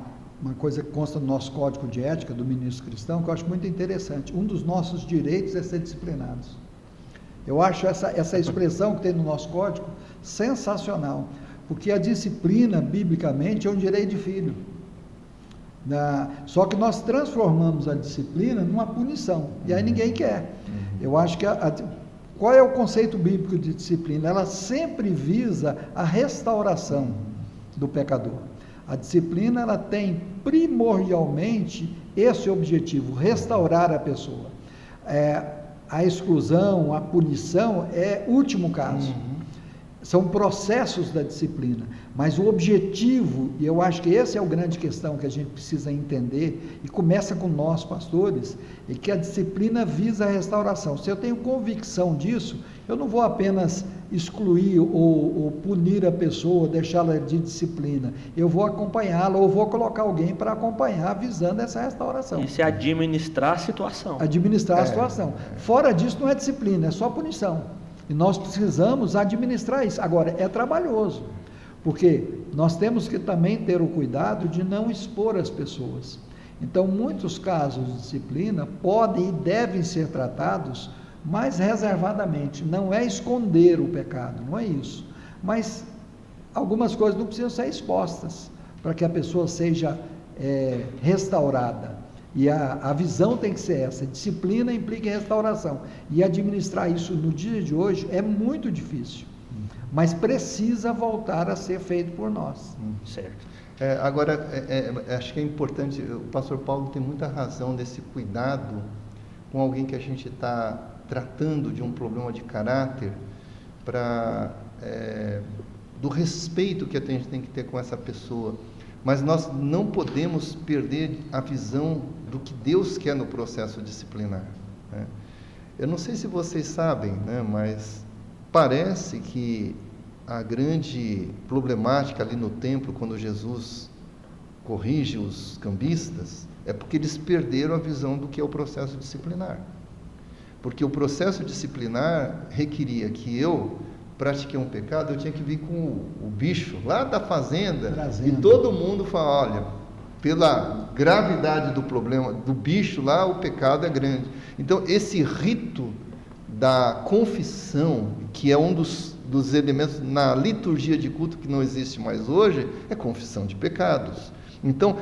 coisa que consta no nosso código de ética do ministro cristão que eu acho muito interessante. Um dos nossos direitos é ser disciplinados. Eu acho essa expressão que tem no nosso código sensacional, porque a disciplina, biblicamente, é um direito de filho. Só que nós transformamos a disciplina numa punição, e aí ninguém quer. Eu acho que qual é o conceito bíblico de disciplina? Ela sempre visa a restauração do pecador. A disciplina, ela tem primordialmente esse objetivo, restaurar a pessoa. A exclusão, a punição é último caso. São processos da disciplina, mas o objetivo, e eu acho que essa é a grande questão que a gente precisa entender, e começa com nós, pastores, é que a disciplina visa a restauração. Se eu tenho convicção disso, eu não vou apenas excluir ou punir a pessoa, deixá-la de disciplina, eu vou acompanhá-la, ou vou colocar alguém para acompanhar, visando essa restauração. Isso é administrar a situação. Administrar a situação. Fora disso não é disciplina, é só punição. E nós precisamos administrar isso. Agora, é trabalhoso, porque nós temos que também ter o cuidado de não expor as pessoas. Então, muitos casos de disciplina podem e devem ser tratados mais reservadamente. Não é esconder o pecado, não é isso. Mas algumas coisas não precisam ser expostas para que a pessoa seja restaurada. E a visão tem que ser essa. Disciplina implica em restauração. E administrar isso no dia de hoje é muito difícil. Mas precisa voltar a ser feito por nós. Certo. Agora, acho que é importante, o pastor Paulo tem muita razão desse cuidado com alguém que a gente está tratando de um problema de caráter, do respeito que a gente tem que ter com essa pessoa. Mas nós não podemos perder a visão do que Deus quer no processo disciplinar, né? Eu não sei se vocês sabem, né, mas parece que a grande problemática ali no templo, quando Jesus corrige os cambistas, é porque eles perderam a visão do que é o processo disciplinar. Porque o processo disciplinar requeria que eu pratiquei um pecado, eu tinha que vir com o bicho lá da fazenda, e todo mundo fala, olha, pela gravidade do problema do bicho lá, o pecado é grande. Então, esse rito da confissão, que é um dos elementos na liturgia de culto que não existe mais hoje, é confissão de pecados. Então,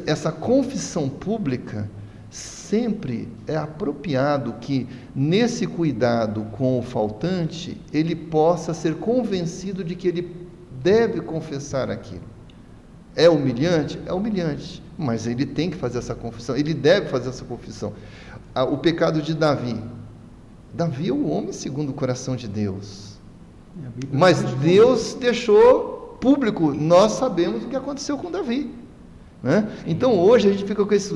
essa confissão pública, sempre é apropriado que, nesse cuidado com o faltante, ele possa ser convencido de que ele deve confessar aquilo. É humilhante? É humilhante, mas ele tem que fazer essa confissão, ele deve fazer essa confissão. O pecado de Davi. Davi é o homem segundo o coração de Deus. Mas Deus deixou público, nós sabemos o que aconteceu com Davi. Né? Então hoje a gente fica com isso,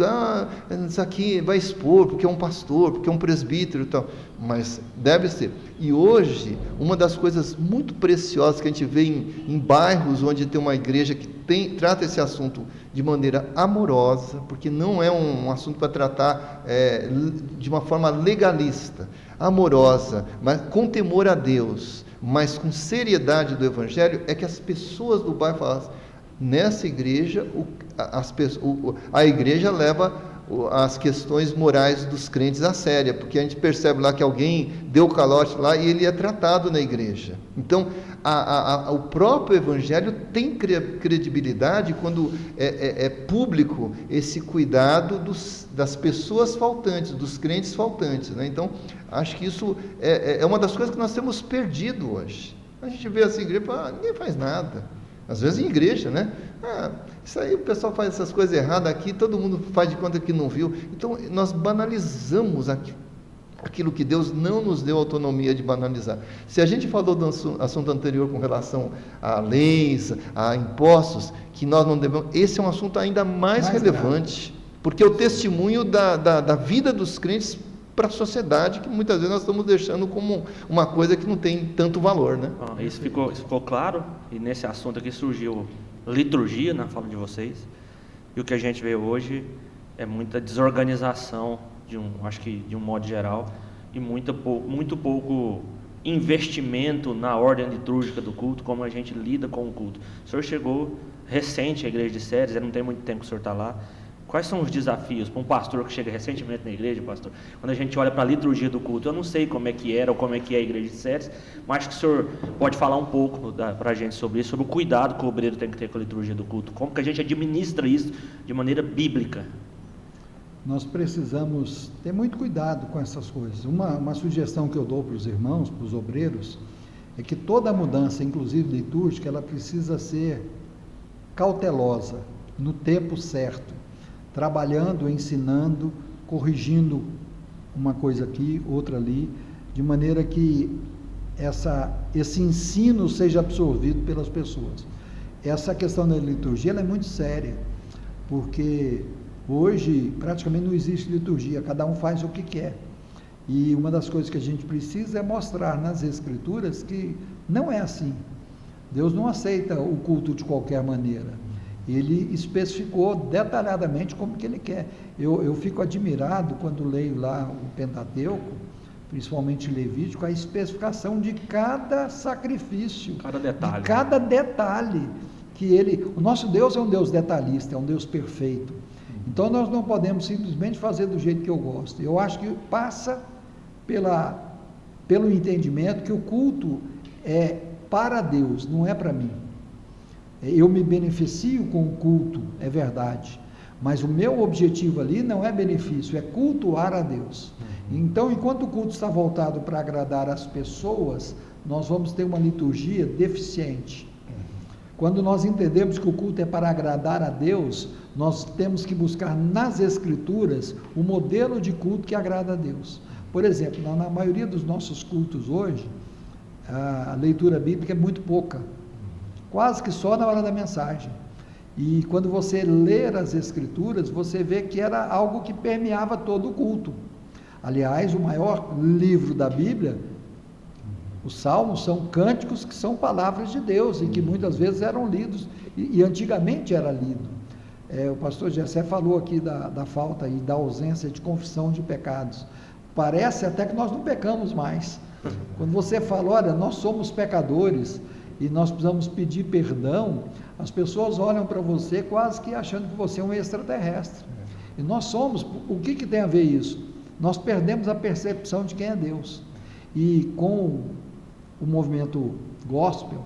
isso aqui vai expor, porque é um pastor, porque é um presbítero e tal, mas deve ser. E hoje, uma das coisas muito preciosas que a gente vê em bairros onde tem uma igreja que trata esse assunto de maneira amorosa, porque não é um assunto para tratar de uma forma legalista, amorosa, mas com temor a Deus, mas com seriedade do Evangelho, é que as pessoas do bairro falam assim, nessa igreja, a igreja leva as questões morais dos crentes a séria, porque a gente percebe lá que alguém deu calote lá e ele é tratado na igreja. Então, o próprio Evangelho tem credibilidade quando é público esse cuidado das pessoas faltantes, dos crentes faltantes, né? Então, acho que isso é uma das coisas que nós temos perdido hoje. A gente vê essa igreja e fala, ninguém faz nada. Às vezes em igreja, né? Isso aí o pessoal faz essas coisas erradas aqui, todo mundo faz de conta que não viu. Então, nós banalizamos aquilo que Deus não nos deu autonomia de banalizar. Se a gente falou do assunto anterior com relação a leis, a impostos, que nós não devemos... Esse é um assunto ainda mais relevante, porque é o testemunho da vida dos crentes para a sociedade, que muitas vezes nós estamos deixando como uma coisa que não tem tanto valor, né? Isso ficou claro, e nesse assunto aqui surgiu liturgia na fala de vocês. E o que a gente vê hoje é muita desorganização, acho que de um modo geral, e muito pouco investimento na ordem litúrgica do culto, como a gente lida com o culto. O senhor chegou recente à igreja de Séries, não tem muito tempo que o senhor está lá. Quais são os desafios para um pastor que chega recentemente na igreja, pastor? Quando a gente olha para a liturgia do culto, eu não sei como é que era ou como é que é a igreja de Séries, mas acho que o senhor pode falar um pouco para a gente sobre isso, sobre o cuidado que o obreiro tem que ter com a liturgia do culto, como que a gente administra isso de maneira bíblica. Nós precisamos ter muito cuidado com essas coisas. Uma sugestão que eu dou para os irmãos, para os obreiros, é que toda mudança, inclusive litúrgica, ela precisa ser cautelosa, no tempo certo, trabalhando, ensinando, corrigindo uma coisa aqui, outra ali, de maneira que esse ensino seja absorvido pelas pessoas. Essa questão da liturgia ela é muito séria, porque hoje praticamente não existe liturgia, cada um faz o que quer. E uma das coisas que a gente precisa é mostrar nas Escrituras que não é assim. Deus não aceita o culto de qualquer maneira. Ele especificou detalhadamente como que ele quer. Eu fico admirado quando leio lá o Pentateuco, principalmente Levítico, a especificação de cada sacrifício, de cada detalhe que o nosso Deus é um Deus detalhista, é um Deus perfeito. Então nós não podemos simplesmente fazer do jeito que eu gosto. Eu acho que passa pelo entendimento que o culto é para Deus, não é para mim. Eu me beneficio com o culto, é verdade, mas o meu objetivo ali não é benefício, é cultuar a Deus. Então, enquanto o culto está voltado para agradar as pessoas, nós vamos ter uma liturgia deficiente. Quando nós entendemos que o culto é para agradar a Deus, nós temos que buscar nas Escrituras o modelo de culto que agrada a Deus. Por exemplo, na maioria dos nossos cultos hoje, a leitura bíblica é muito pouca, quase que só na hora da mensagem. E quando você ler as Escrituras, você vê que era algo que permeava todo o culto. Aliás, o maior livro da Bíblia, os Salmos, são cânticos que são palavras de Deus e que muitas vezes eram lidos, e antigamente era lido. O pastor Gessé falou aqui da falta e da ausência de confissão de pecados. Parece até que nós não pecamos mais. Quando você fala, olha, nós somos pecadores e nós precisamos pedir perdão, as pessoas olham para você quase que achando que você é um extraterrestre. E nós somos. O que tem a ver isso? Nós perdemos a percepção de quem é Deus. E com o movimento gospel,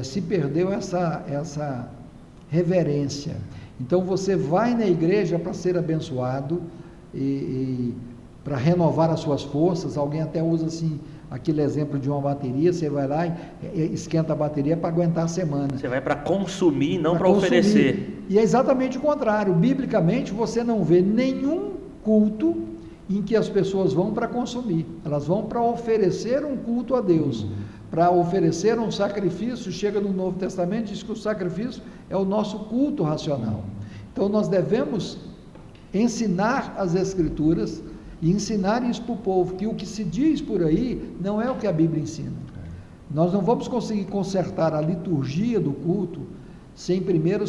se perdeu essa reverência. Então você vai na igreja para ser abençoado e para renovar as suas forças. Alguém até usa assim aquele exemplo de uma bateria. Você vai lá e esquenta a bateria para aguentar a semana. Você vai para consumir, não para oferecer. E é exatamente o contrário. Biblicamente você não vê nenhum culto em que as pessoas vão para consumir. Elas vão para oferecer um culto a Deus, para oferecer um sacrifício. Chega no Novo Testamento, diz que o sacrifício é o nosso culto racional. Então nós devemos ensinar as Escrituras e ensinar isso para o povo, que o que se diz por aí não é o que a Bíblia ensina. Nós não vamos conseguir consertar a liturgia do culto sem primeiro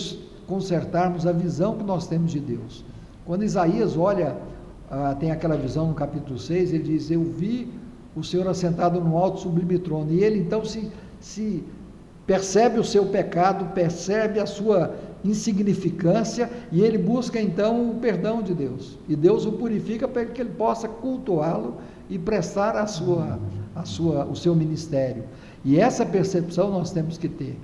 consertarmos a visão que nós temos de Deus. Quando Isaías olha, tem aquela visão no capítulo 6, ele diz: eu vi o Senhor assentado no alto sublime trono, e ele então se percebe o seu pecado, percebe a sua insignificância, e ele busca então o perdão de Deus, e Deus o purifica para que ele possa cultuá-lo e prestar o seu ministério. E essa percepção nós temos que ter.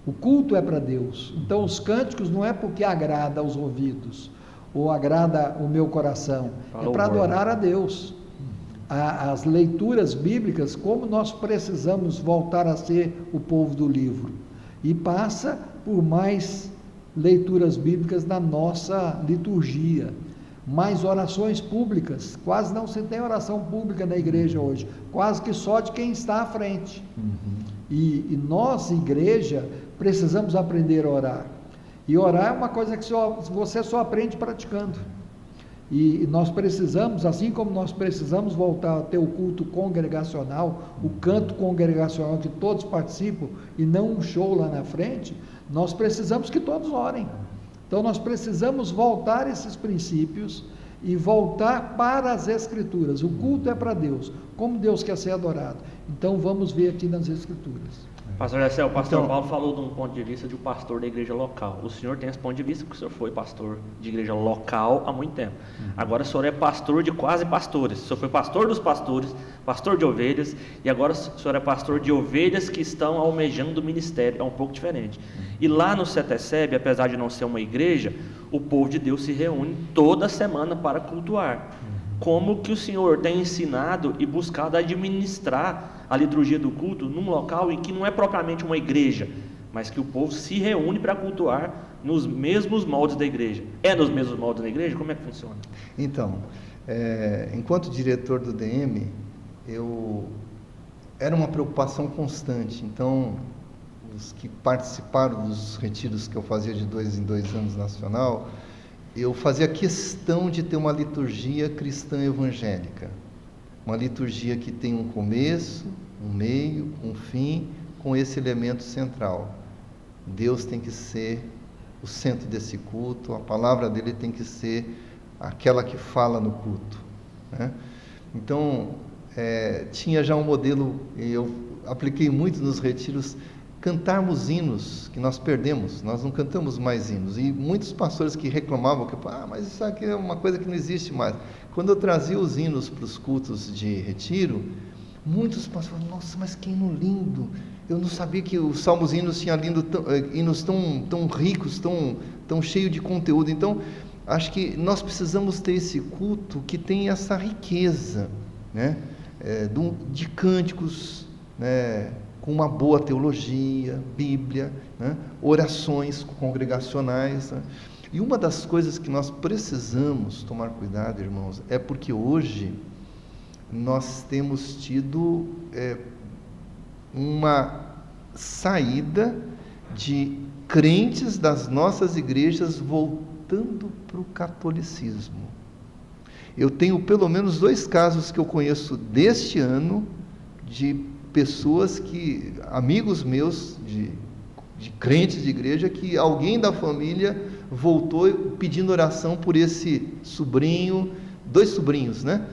O culto é para Deus. Então os cânticos não é porque agrada aos ouvidos ou agrada o meu coração, é para adorar a Deus. As leituras bíblicas, como nós precisamos voltar a ser o povo do livro, e passa por mais leituras bíblicas na nossa liturgia, mais orações públicas. Quase não se tem oração pública na igreja hoje, quase que só de quem está à frente. E nós, igreja, precisamos aprender a orar. E orar é uma coisa que você só aprende praticando. E nós precisamos, assim como nós precisamos voltar a ter o culto congregacional, o canto congregacional que todos participam, e não um show lá na frente, nós precisamos que todos orem. Então nós precisamos voltar a esses princípios e voltar para as Escrituras. O culto é para Deus, como Deus quer ser adorado. Então vamos ver aqui nas Escrituras. Pastor Jessé, o pastor Então, Paulo falou de um ponto de vista de um pastor da igreja local. O senhor tem esse ponto de vista porque o senhor foi pastor de igreja local há muito tempo. Agora o senhor é pastor de quase pastores. O senhor foi pastor dos pastores, pastor de ovelhas, e agora o senhor é pastor de ovelhas que estão almejando o ministério. É um pouco diferente. E lá no CETESEB, apesar de não ser uma igreja, o povo de Deus se reúne toda semana para cultuar. Como que o senhor tem ensinado e buscado administrar a liturgia do culto num local em que não é propriamente uma igreja, mas que o povo se reúne para cultuar nos mesmos moldes da igreja? É nos mesmos moldes da igreja? Como é que funciona? Então, enquanto diretor do DM, era uma preocupação constante. Então, os que participaram dos retiros que eu fazia de 2 em 2 anos nacional, eu fazia questão de ter uma liturgia cristã evangélica, uma liturgia que tem um começo, um meio, um fim, com esse elemento central. Deus tem que ser o centro desse culto, a palavra dele tem que ser aquela que fala no culto, né? Então, tinha já um modelo, eu apliquei muito nos retiros, cantarmos hinos que nós perdemos, nós não cantamos mais hinos, e muitos pastores que reclamavam, mas isso aqui é uma coisa que não existe mais. Quando eu trazia os hinos para os cultos de retiro, muitos pastores falavam, nossa, mas que hino lindo, eu não sabia que os salmos e hinos tinham hinos tão ricos, tão cheios de conteúdo. Então, acho que nós precisamos ter esse culto que tem essa riqueza, né? De cânticos, né? Com uma boa teologia, Bíblia, né? Orações congregacionais, né? E uma das coisas que nós precisamos tomar cuidado, irmãos, é porque hoje nós temos tido uma saída de crentes das nossas igrejas voltando para o catolicismo. Eu tenho pelo menos 2 casos que eu conheço deste ano, de pessoas amigos meus, de crentes de igreja, que alguém da família voltou pedindo oração por esse sobrinho, 2 sobrinhos, né?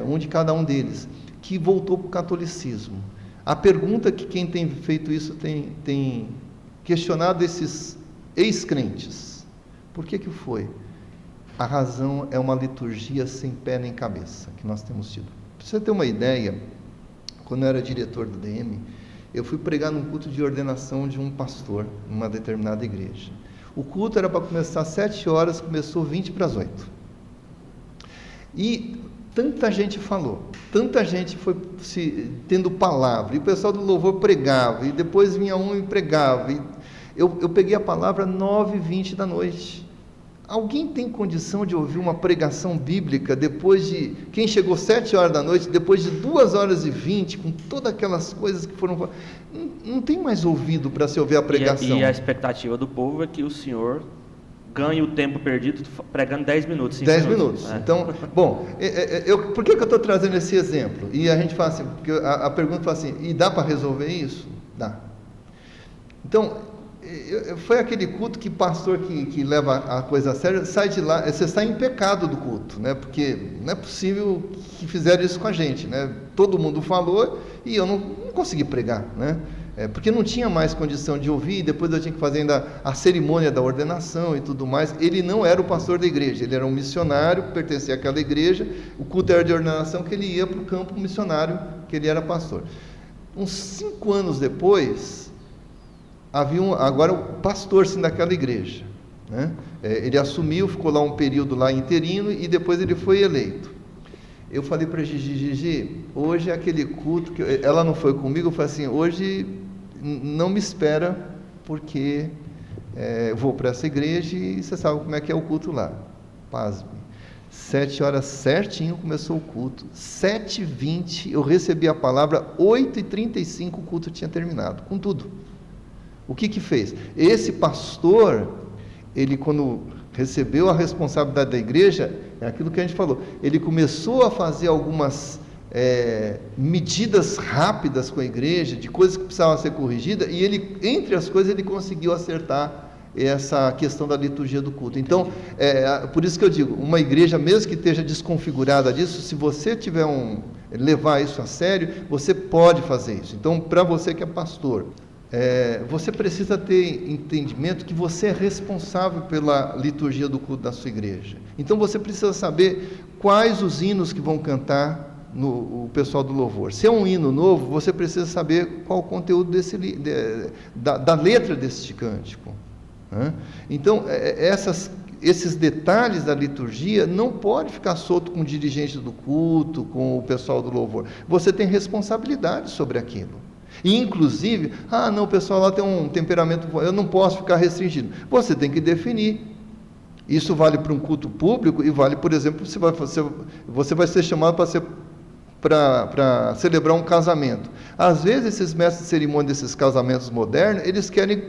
Um de cada um deles, que voltou para o catolicismo. A pergunta que quem tem feito isso tem questionado esses ex-crentes. Por que foi? A razão é uma liturgia sem pé nem cabeça que nós temos tido. Para você ter uma ideia, quando eu era diretor do DM, eu fui pregar num culto de ordenação de um pastor, numa determinada igreja. O culto era para começar às 7 horas, começou 20 para as 8. E tanta gente falou, tanta gente foi tendo palavra, e o pessoal do louvor pregava, e depois vinha um e pregava, e eu peguei a palavra 9h20 da noite. Alguém tem condição de ouvir uma pregação bíblica depois de, quem chegou 7 horas da noite, depois de 2h20, com todas aquelas coisas que foram, não tem mais ouvido para se ouvir a pregação. E a expectativa do povo é que o senhor ganhe o tempo perdido pregando 10 minutos. 10 minutos. Então, bom, por que eu estou trazendo esse exemplo? E a gente fala assim, porque a pergunta fala assim, e dá para resolver isso? Dá. Então, foi aquele culto que pastor que leva a coisa a sério, sai de lá, você sai em pecado do culto, né? Porque não é possível que fizeram isso com a gente, né? Todo mundo falou e eu não consegui pregar, né? Porque não tinha mais condição de ouvir, depois eu tinha que fazer ainda a cerimônia da ordenação e tudo mais. Ele não era o pastor da igreja, ele era um missionário, pertencia àquela igreja, o culto era de ordenação, que ele ia para o campo missionário, que ele era pastor. Uns 5 anos depois, havia agora o pastor sim, daquela igreja, né? Ele assumiu, ficou lá um período lá interino e depois ele foi eleito. Eu falei para Gigi, hoje é aquele culto que ela não foi comigo, eu falei assim, hoje não me espera porque eu vou para essa igreja e você sabe como é que é o culto lá. Pasme. 7 horas certinho começou o culto, 7h20 eu recebi a palavra, 8h35 o culto tinha terminado, com tudo. O que fez? Esse pastor, ele quando recebeu a responsabilidade da igreja, é aquilo que a gente falou, ele começou a fazer algumas medidas rápidas com a igreja, de coisas que precisavam ser corrigidas, e ele, entre as coisas, ele conseguiu acertar essa questão da liturgia do culto. Então, por isso que eu digo, uma igreja, mesmo que esteja desconfigurada disso, se você levar isso a sério, você pode fazer isso. Então, para você que é pastor, você precisa ter entendimento que você é responsável pela liturgia do culto da sua igreja. Então, você precisa saber quais os hinos que vão cantar o pessoal do louvor. Se é um hino novo, você precisa saber qual o conteúdo da letra desse cântico. Então, esses detalhes da liturgia não pode ficar solto com o dirigente do culto, com o pessoal do louvor. Você tem responsabilidade sobre aquilo. E, inclusive, não, o pessoal lá tem um temperamento, eu não posso ficar restringido. Você tem que definir. Isso vale para um culto público e vale, por exemplo, você vai ser chamado para celebrar um casamento. Às vezes, esses mestres de cerimônia desses casamentos modernos, eles querem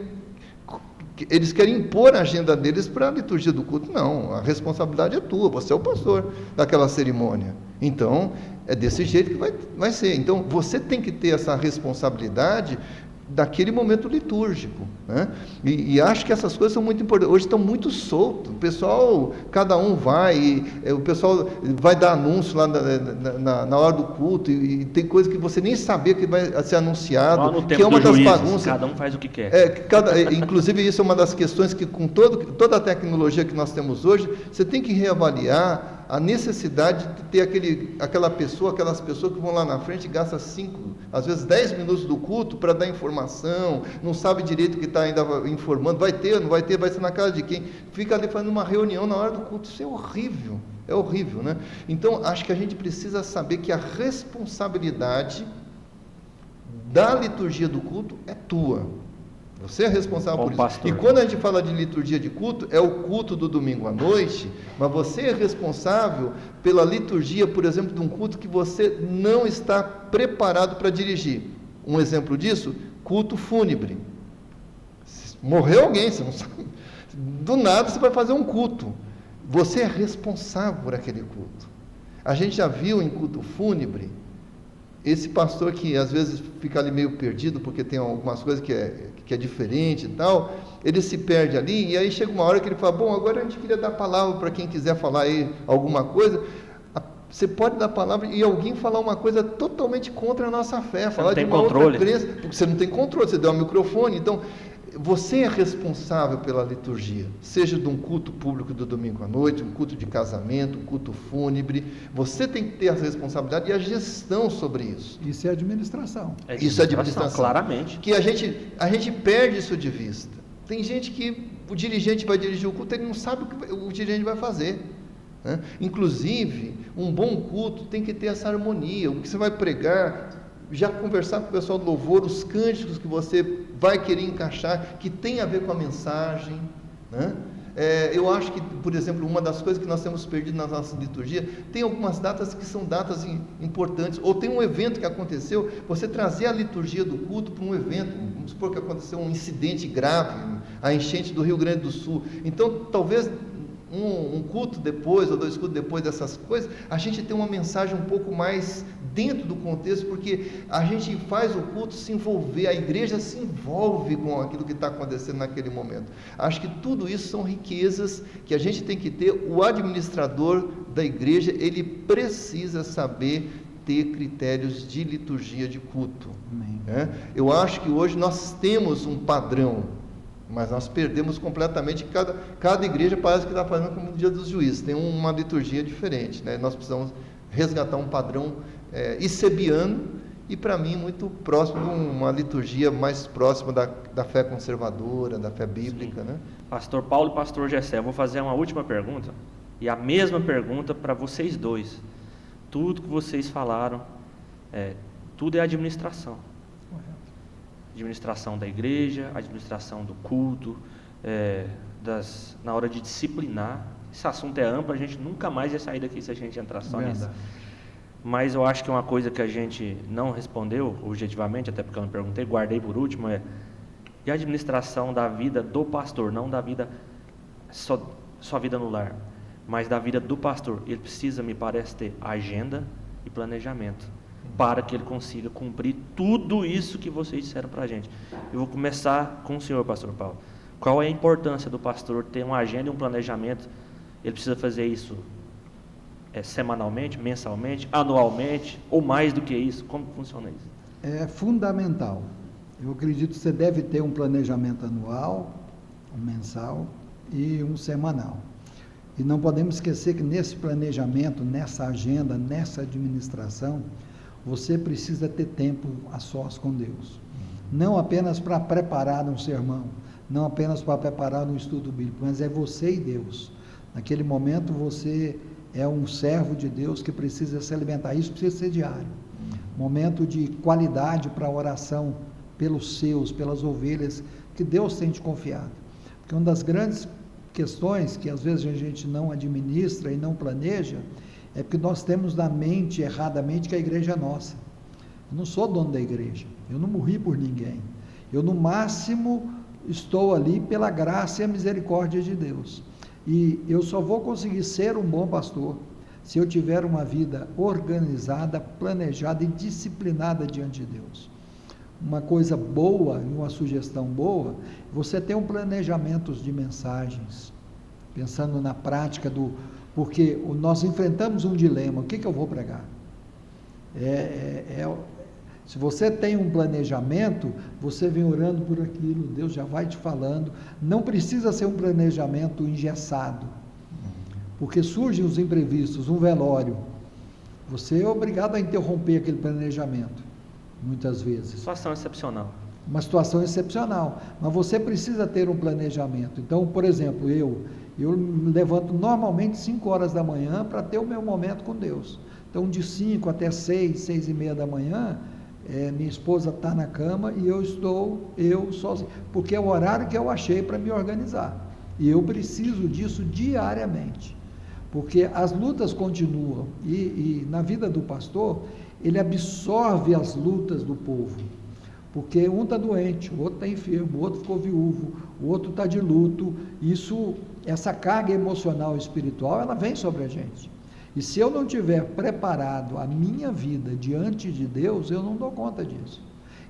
impor a agenda deles para a liturgia do culto. Não, a responsabilidade é tua, você é o pastor daquela cerimônia. Então, é desse jeito que vai ser. Então, você tem que ter essa responsabilidade daquele momento litúrgico, né? E acho que essas coisas são muito importantes. Hoje estão muito soltos. O pessoal, cada um o pessoal vai dar anúncio lá na hora do culto, e tem coisa que você nem sabia que vai ser anunciado, que é uma das bagunças. Cada um faz o que quer. Inclusive, isso é uma das questões que, com toda a tecnologia que nós temos hoje, você tem que reavaliar a necessidade de ter aquelas pessoas que vão lá na frente e gastam 5, às vezes 10 minutos do culto para dar informação, não sabe direito o que está ainda informando, vai ter, não vai ter, vai ser na casa de quem, fica ali fazendo uma reunião na hora do culto. Isso é horrível, né? Então, acho que a gente precisa saber que a responsabilidade da liturgia do culto é tua. Você é responsável por isso. Pastor. E quando a gente fala de liturgia de culto, é o culto do domingo à noite, mas você é responsável pela liturgia, por exemplo, de um culto que você não está preparado para dirigir. Um exemplo disso, culto fúnebre. Morreu alguém, você não sabe. Do nada você vai fazer um culto. Você é responsável por aquele culto. A gente já viu em culto fúnebre, esse pastor que às vezes fica ali meio perdido, porque tem algumas coisas que é diferente e tal, ele se perde ali, e aí chega uma hora que ele fala, bom, agora a gente queria dar palavra para quem quiser falar aí alguma coisa. Você pode dar palavra e alguém falar uma coisa totalmente contra a nossa fé, falar de uma outra crença, porque você não tem controle, você deu um microfone. Então, você é responsável pela liturgia, seja de um culto público do domingo à noite, um culto de casamento, um culto fúnebre. Você tem que ter a responsabilidade e a gestão sobre isso. Isso é administração. Isso é administração. Claramente. Que a gente perde isso de vista. Tem gente que o dirigente vai dirigir o culto, ele não sabe o que o dirigente vai fazer. Né? Inclusive, um bom culto tem que ter essa harmonia. O que você vai pregar, já conversar com o pessoal do louvor, os cânticos que você vai querer encaixar, que tem a ver com a mensagem, né? Eu acho que, por exemplo, uma das coisas que nós temos perdido na nossa liturgia, tem algumas datas que são datas importantes, ou tem um evento que aconteceu, você trazer a liturgia do culto para um evento, vamos supor que aconteceu um incidente grave, a enchente do Rio Grande do Sul. Então, talvez um culto depois, ou 2 cultos depois dessas coisas, a gente tem uma mensagem um pouco mais dentro do contexto, porque a gente faz o culto se envolver, a igreja se envolve com aquilo que está acontecendo naquele momento. Acho que tudo isso são riquezas que a gente tem que ter. O administrador da igreja, ele precisa saber ter critérios de liturgia de culto. Né? Eu acho que hoje nós temos um padrão, mas nós perdemos completamente. Cada igreja parece que está fazendo como o Dia dos Juízes, tem uma liturgia diferente, né? Nós precisamos resgatar um padrão icebiano, e para mim muito próximo de uma liturgia mais próxima da fé conservadora, da fé bíblica, né? Pastor Paulo e Pastor Gessé, eu vou fazer uma última pergunta, e a mesma pergunta para vocês dois. Tudo que vocês falaram, tudo é administração. Administração da igreja, administração do culto, na hora de disciplinar. Esse assunto é amplo, a gente nunca mais ia sair daqui se a gente entrar só nisso. Mas eu acho que uma coisa que a gente não respondeu objetivamente, até porque eu não perguntei, guardei por último, e a administração da vida do pastor, não da vida, só vida no lar, mas da vida do pastor. Ele precisa, me parece, ter agenda e planejamento, para que ele consiga cumprir tudo isso que vocês disseram para a gente. Eu vou começar com o senhor, pastor Paulo. Qual é a importância do pastor ter uma agenda e um planejamento? Ele precisa fazer isso semanalmente, mensalmente, anualmente, ou mais do que isso? Como funciona isso? É fundamental. Eu acredito que você deve ter um planejamento anual, um mensal e um semanal. E não podemos esquecer que nesse planejamento, nessa agenda, nessa administração, você precisa ter tempo a sós com Deus. Não apenas para preparar um sermão, não apenas para preparar um estudo bíblico, mas é você e Deus. Naquele momento você é um servo de Deus que precisa se alimentar. Isso precisa ser diário. Momento de qualidade para a oração pelos seus, pelas ovelhas que Deus tem te confiado. Porque uma das grandes questões que às vezes a gente não administra e não planeja é porque nós temos na mente erradamente que a igreja é nossa. Eu não sou dono da igreja, eu não morri por ninguém. Eu no máximo estou ali pela graça e a misericórdia de Deus. E eu só vou conseguir ser um bom pastor se eu tiver uma vida organizada, planejada e disciplinada diante de Deus. Uma coisa boa e uma sugestão boa, você tem um planejamento de mensagens, pensando na prática porque nós enfrentamos um dilema, o que eu vou pregar? Se você tem um planejamento, você vem orando por aquilo, Deus já vai te falando, não precisa ser um planejamento engessado, porque surgem os imprevistos, um velório, você é obrigado a interromper aquele planejamento, muitas vezes. Situação excepcional. Uma situação excepcional, mas você precisa ter um planejamento. Então, por exemplo, eu me levanto normalmente 5 horas da manhã para ter o meu momento com Deus. Então, de 5 até 6, 6 e meia da manhã, minha esposa está na cama e eu sozinho, porque é o horário que eu achei para me organizar. E eu preciso disso diariamente, porque as lutas continuam e na vida do pastor, ele absorve as lutas do povo, porque um está doente, o outro está enfermo, o outro ficou viúvo, o outro está de luto. Essa carga emocional e espiritual, ela vem sobre a gente. E se eu não tiver preparado a minha vida diante de Deus, eu não dou conta disso.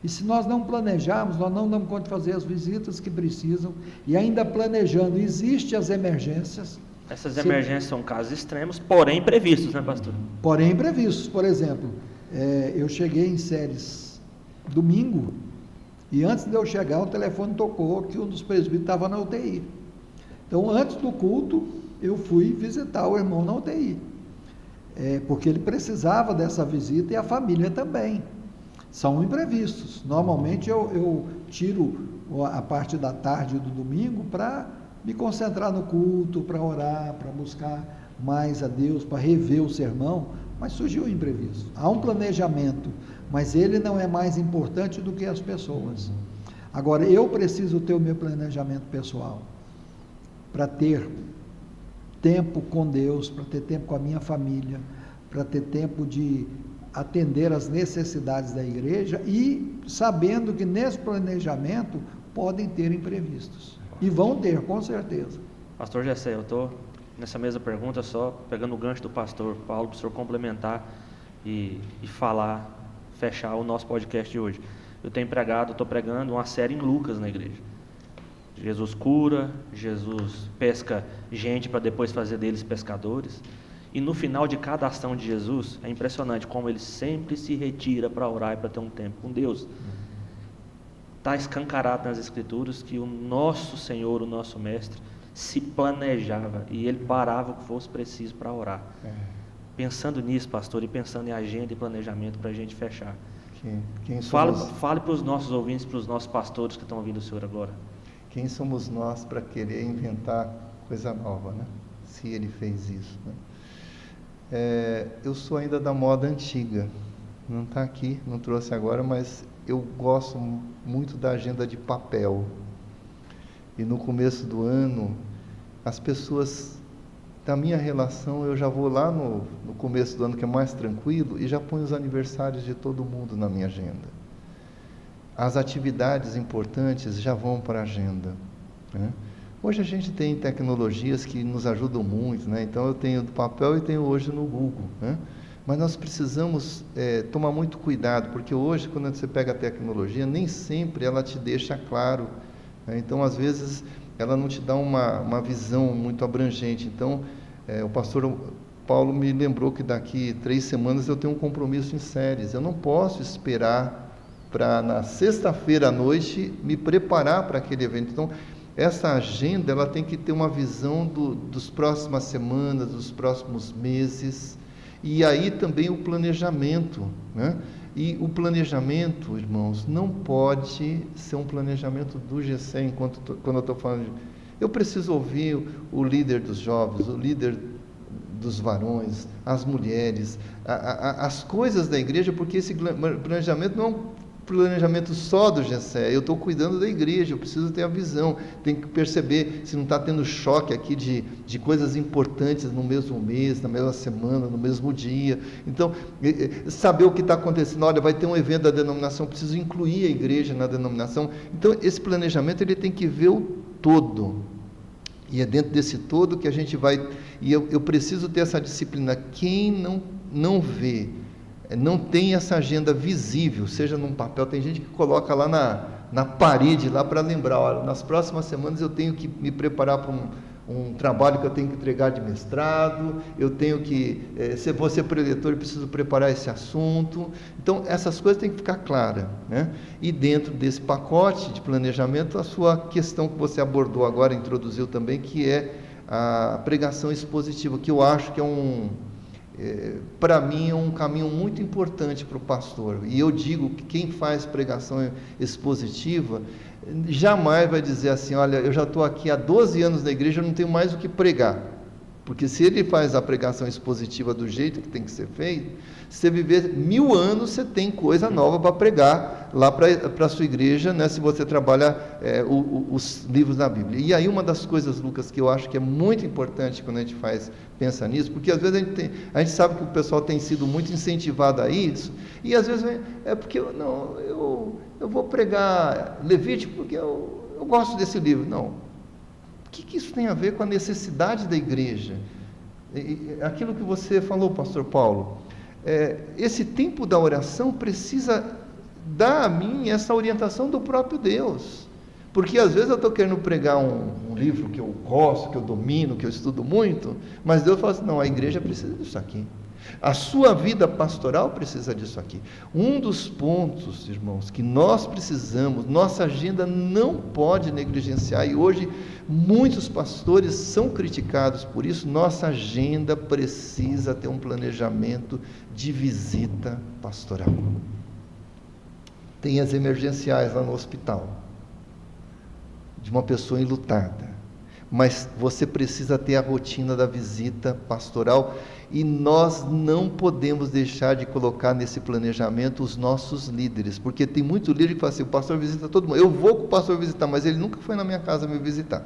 E se nós não planejarmos, nós não damos conta de fazer as visitas que precisam, e ainda planejando, existem as emergências. Essas emergências são casos extremos, porém previstos, né, pastor? Porém previstos. Por exemplo, eu cheguei em Séries domingo, e antes de eu chegar, o telefone tocou que um dos presbíteros estava na UTI. Então, antes do culto, eu fui visitar o irmão na UTI. Porque ele precisava dessa visita e a família também. São imprevistos. Normalmente eu tiro a parte da tarde do domingo para me concentrar no culto, para orar, para buscar mais a Deus, para rever o sermão, mas surgiu um imprevisto. Há um planejamento, mas ele não é mais importante do que as pessoas. Agora, eu preciso ter o meu planejamento pessoal para ter tempo com Deus, para ter tempo com a minha família, para ter tempo de atender às necessidades da igreja e sabendo que nesse planejamento podem ter imprevistos. E vão ter, com certeza. Pastor Gessé, eu estou nessa mesma pergunta só pegando o gancho do pastor Paulo para o senhor complementar e fechar o nosso podcast de hoje. Eu estou pregando uma série em Lucas na igreja. Jesus cura, Jesus pesca gente para depois fazer deles pescadores. E no final de cada ação de Jesus, é impressionante como ele sempre se retira para orar e para ter um tempo com Deus. Está escancarado nas Escrituras que o nosso Senhor, o nosso Mestre, se planejava e ele parava o que fosse preciso para orar. Pensando nisso, pastor, e pensando em agenda e planejamento para a gente fechar. Fale para os nossos ouvintes, para os nossos pastores que estão ouvindo o senhor agora. Quem somos nós para querer inventar coisa nova, né? Se ele fez isso, né? Eu sou ainda da moda antiga, não está aqui, não trouxe agora, mas eu gosto muito da agenda de papel. E no começo do ano, as pessoas da minha relação, eu já vou lá no começo do ano, que é mais tranquilo, e já ponho os aniversários de todo mundo na minha agenda. As atividades importantes já vão para a agenda, né? Hoje a gente tem tecnologias que nos ajudam muito, né? Então eu tenho do papel e tenho hoje no Google, né? Mas nós precisamos tomar muito cuidado, porque hoje, quando você pega a tecnologia, nem sempre ela te deixa claro né? Então, às vezes, ela não te dá uma visão muito abrangente. Então, o pastor Paulo me lembrou que daqui 3 semanas eu tenho um compromisso em séries. Eu não posso esperar para na sexta-feira à noite me preparar para aquele evento. Então, essa agenda ela tem que ter uma visão dos próximas semanas, dos próximos meses, e aí também o planejamento, né? E o planejamento, irmãos, não pode ser um planejamento do GC quando eu estou falando. Eu preciso ouvir o líder dos jovens, o líder dos varões, as mulheres, as coisas da igreja, porque esse planejamento não é um planejamento só do GCE, eu estou cuidando da igreja, eu preciso ter a visão, tem que perceber se não está tendo choque aqui de coisas importantes no mesmo mês, na mesma semana, no mesmo dia. Então, saber o que está acontecendo, olha, vai ter um evento da denominação, preciso incluir a igreja na denominação. Então, esse planejamento ele tem que ver o todo, e é dentro desse todo que a gente vai, e eu preciso ter essa disciplina. Quem não vê, não tem essa agenda visível, seja num papel, tem gente que coloca lá na parede, lá para lembrar, olha, nas próximas semanas eu tenho que me preparar para um trabalho que eu tenho que entregar de mestrado, eu tenho que, se vou ser preletor, eu preciso preparar esse assunto. Então, essas coisas têm que ficar claras, né? E dentro desse pacote de planejamento, a sua questão que você abordou agora, introduziu também, que é a pregação expositiva, que eu acho que para mim é um caminho muito importante para o pastor. E eu digo que quem faz pregação expositiva jamais vai dizer assim, olha, eu já estou aqui há 12 anos na igreja, eu não tenho mais o que pregar. Porque se ele faz a pregação expositiva do jeito que tem que ser feito, se você viver 1000 anos, você tem coisa nova para pregar lá para a sua igreja, né, se você trabalha os livros da Bíblia. E aí uma das coisas, Lucas, que eu acho que é muito importante quando a gente pensa nisso, porque às vezes a gente sabe que o pessoal tem sido muito incentivado a isso, e às vezes porque eu vou pregar Levítico porque eu gosto desse livro. Não. O que isso tem a ver com a necessidade da igreja? Aquilo que você falou, pastor Paulo, esse tempo da oração precisa dar a mim essa orientação do próprio Deus, porque às vezes eu estou querendo pregar um livro que eu gosto, que eu domino, que eu estudo muito, mas Deus fala assim, não, a igreja precisa disso aqui, a sua vida pastoral precisa disso aqui. Um dos pontos, irmãos, que nós precisamos, nossa agenda não pode negligenciar, e hoje muitos pastores são criticados por isso, nossa agenda precisa ter um planejamento de visita pastoral. Tem as emergenciais lá no hospital, de uma pessoa enlutada, mas você precisa ter a rotina da visita pastoral, e nós não podemos deixar de colocar nesse planejamento os nossos líderes, porque tem muito líder que fala assim, o pastor visita todo mundo, eu vou com o pastor visitar, mas ele nunca foi na minha casa me visitar.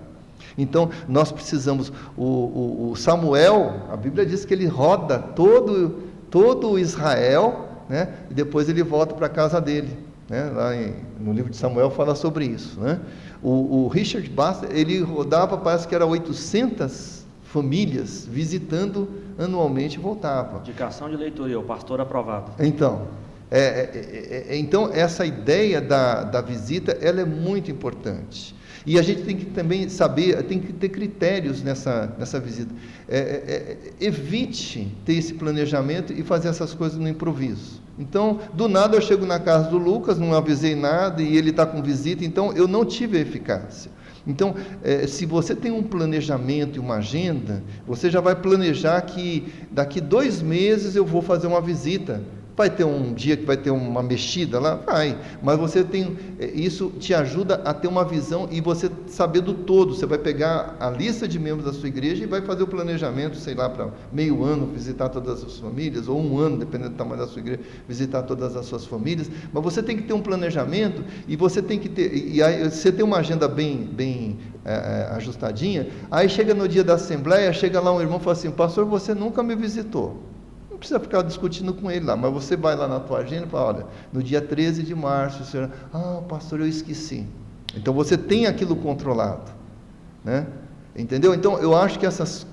Então, nós precisamos, o Samuel, a Bíblia diz que ele roda todo Israel, né, e depois ele volta para a casa dele, né, lá no livro de Samuel fala sobre isso, né? O Richard Baxter, ele rodava, parece que era 800 famílias, visitando anualmente, e voltava. Indicação de leitoria, o pastor aprovado. Então, então essa ideia da visita, ela é muito importante. E a gente tem que também saber, tem que ter critérios nessa visita. Evite ter esse planejamento e fazer essas coisas no improviso. Então, do nada eu chego na casa do Lucas, não avisei nada, e ele está com visita, então eu não tive a eficácia. Então, se você tem um planejamento e uma agenda, você já vai planejar que daqui 2 meses eu vou fazer uma visita. Vai ter um dia que vai ter uma mexida lá? Vai, mas você tem, isso te ajuda a ter uma visão e você saber do todo. Você vai pegar a lista de membros da sua igreja e vai fazer o planejamento, sei lá, para meio ano visitar todas as suas famílias, ou 1 ano, dependendo do tamanho da sua igreja, visitar todas as suas famílias. Mas você tem que ter um planejamento e você tem que ter, e aí você tem uma agenda bem ajustadinha. Aí chega no dia da assembleia, chega lá um irmão e fala assim, pastor, você nunca me visitou. Não precisa ficar discutindo com ele lá, mas você vai lá na tua agenda e fala, olha, no dia 13 de março, o senhor, pastor, eu esqueci. Então você tem aquilo controlado, né? Entendeu? Então eu acho que essa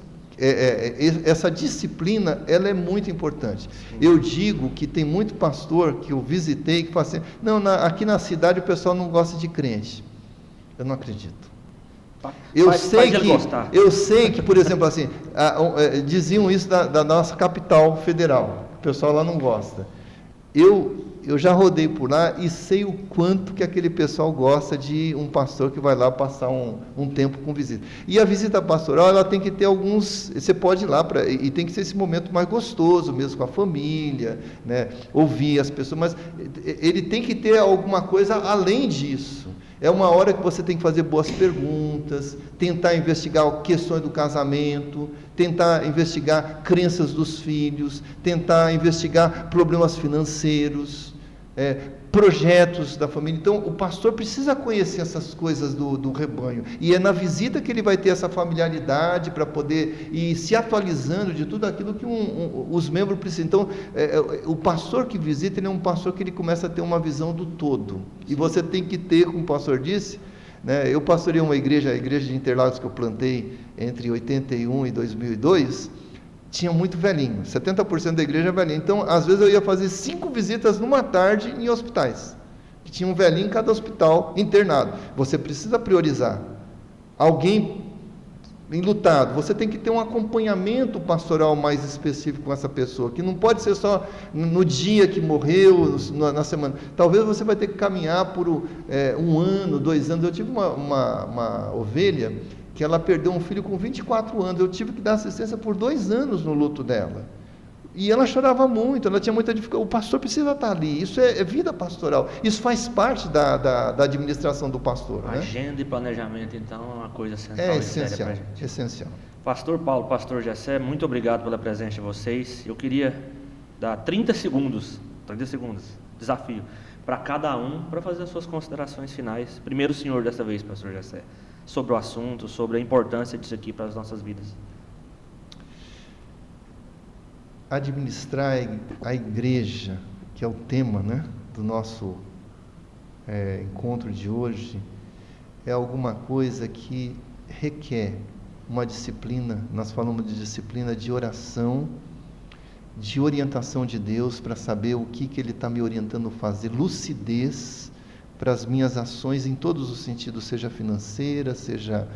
disciplina, ela é muito importante. Eu digo que tem muito pastor que eu visitei que fala assim, não, aqui na cidade o pessoal não gosta de crente. Eu não acredito. Eu sei que, por exemplo, assim, diziam isso da nossa capital federal. O pessoal lá não gosta. Eu já rodei por lá e sei o quanto que aquele pessoal gosta de um pastor que vai lá passar um tempo com visita. E a visita pastoral, ela tem que ter alguns... Você pode ir lá, e tem que ser esse momento mais gostoso, mesmo com a família, né? Ouvir as pessoas, mas ele tem que ter alguma coisa além disso. É uma hora que você tem que fazer boas perguntas, tentar investigar questões do casamento, tentar investigar crenças dos filhos, tentar investigar problemas financeiros, projetos da família. Então, o pastor precisa conhecer essas coisas do rebanho. E é na visita que ele vai ter essa familiaridade para poder ir se atualizando de tudo aquilo que os membros precisam. Então, o pastor que visita, ele é um pastor que ele começa a ter uma visão do todo. E você tem que ter, como o pastor disse, né, eu pastorei uma igreja, a igreja de Interlagos que eu plantei entre 81 e 2002, tinha muito velhinho, 70% da igreja é velhinho. Então, às vezes eu ia fazer 5 visitas numa tarde em hospitais, que tinha um velhinho em cada hospital internado. Você precisa priorizar. Alguém enlutado, você tem que ter um acompanhamento pastoral mais específico com essa pessoa, que não pode ser só no dia que morreu, na semana. Talvez você vai ter que caminhar por 1 ano, 2 anos. Eu tive uma ovelha que ela perdeu um filho com 24 anos, eu tive que dar assistência por 2 anos no luto dela, e ela chorava muito, ela tinha muita dificuldade. O pastor precisa estar ali, isso é vida pastoral, isso faz parte da administração do pastor, né? Agenda e planejamento, então, é uma coisa central. É essencial, essencial. Pastor Paulo, pastor Jessé, muito obrigado pela presença de vocês. Eu queria dar 30 segundos, desafio, para cada um, para fazer as suas considerações finais. Primeiro o senhor dessa vez, pastor Jessé, sobre o assunto, sobre a importância disso aqui para as nossas vidas. Administrar a igreja, que é o tema, né, do nosso encontro de hoje, é alguma coisa que requer uma disciplina. Nós falamos de disciplina de oração, de orientação de Deus, para saber o que Ele está me orientando a fazer, lucidez para as minhas ações em todos os sentidos, seja financeira, seja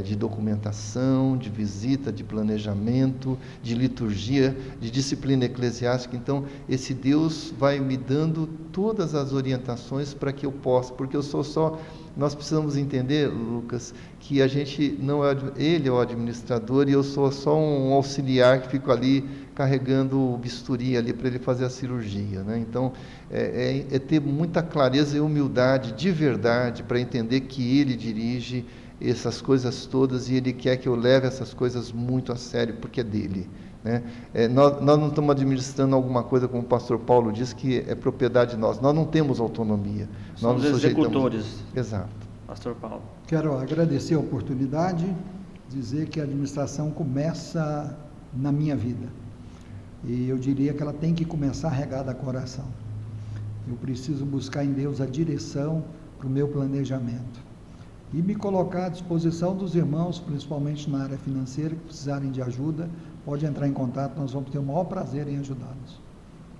de documentação, de visita, de planejamento, de liturgia, de disciplina eclesiástica. Então, esse Deus vai me dando todas as orientações para que eu possa, porque eu sou só... Nós precisamos entender, Lucas, que a gente não é... Ele é o administrador e eu sou só um auxiliar que fico ali carregando o bisturi ali para ele fazer a cirurgia, né? Então, é ter muita clareza e humildade de verdade para entender que ele dirige essas coisas todas e ele quer que eu leve essas coisas muito a sério, porque é dele, né? Nós não estamos administrando alguma coisa, como o pastor Paulo diz, que é propriedade nossa. Nós não temos autonomia. Somos executores. Exato. Pastor Paulo. Quero agradecer a oportunidade, dizer que a administração começa na minha vida. E eu diria que ela tem que começar regada a coração. Eu preciso buscar em Deus a direção para o meu planejamento. E me colocar à disposição dos irmãos, principalmente na área financeira, que precisarem de ajuda, pode entrar em contato, nós vamos ter o maior prazer em ajudá-los.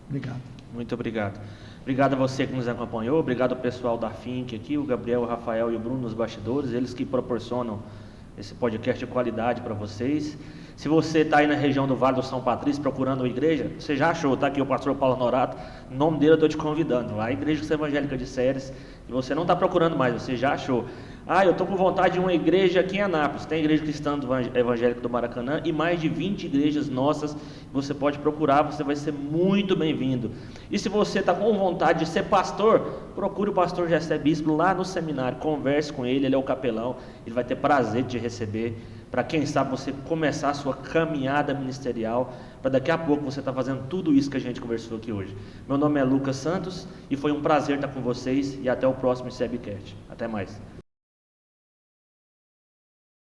Obrigado. Muito obrigado. Obrigado a você que nos acompanhou, obrigado ao pessoal da FINC aqui, o Gabriel, o Rafael e o Bruno nos bastidores, eles que proporcionam esse podcast de qualidade para vocês. Se você está aí na região do Vale do São Patrício procurando uma igreja, você já achou, está aqui o pastor Paulo Norato, em nome dele eu estou te convidando, a Igreja Evangélica de Séries, e você não está procurando mais, você já achou. Eu estou com vontade de uma igreja aqui em Anápolis, tem a Igreja Cristã Evangélica do Maracanã e mais de 20 igrejas nossas, você pode procurar, você vai ser muito bem-vindo. E se você está com vontade de ser pastor, procure o pastor Jessé Bispo lá no seminário, converse com ele, ele é o capelão, ele vai ter prazer de te receber, para quem sabe você começar a sua caminhada ministerial, para daqui a pouco você estar fazendo tudo isso que a gente conversou aqui hoje. Meu nome é Lucas Santos e foi um prazer estar com vocês e até o próximo ICEBcast. Até mais.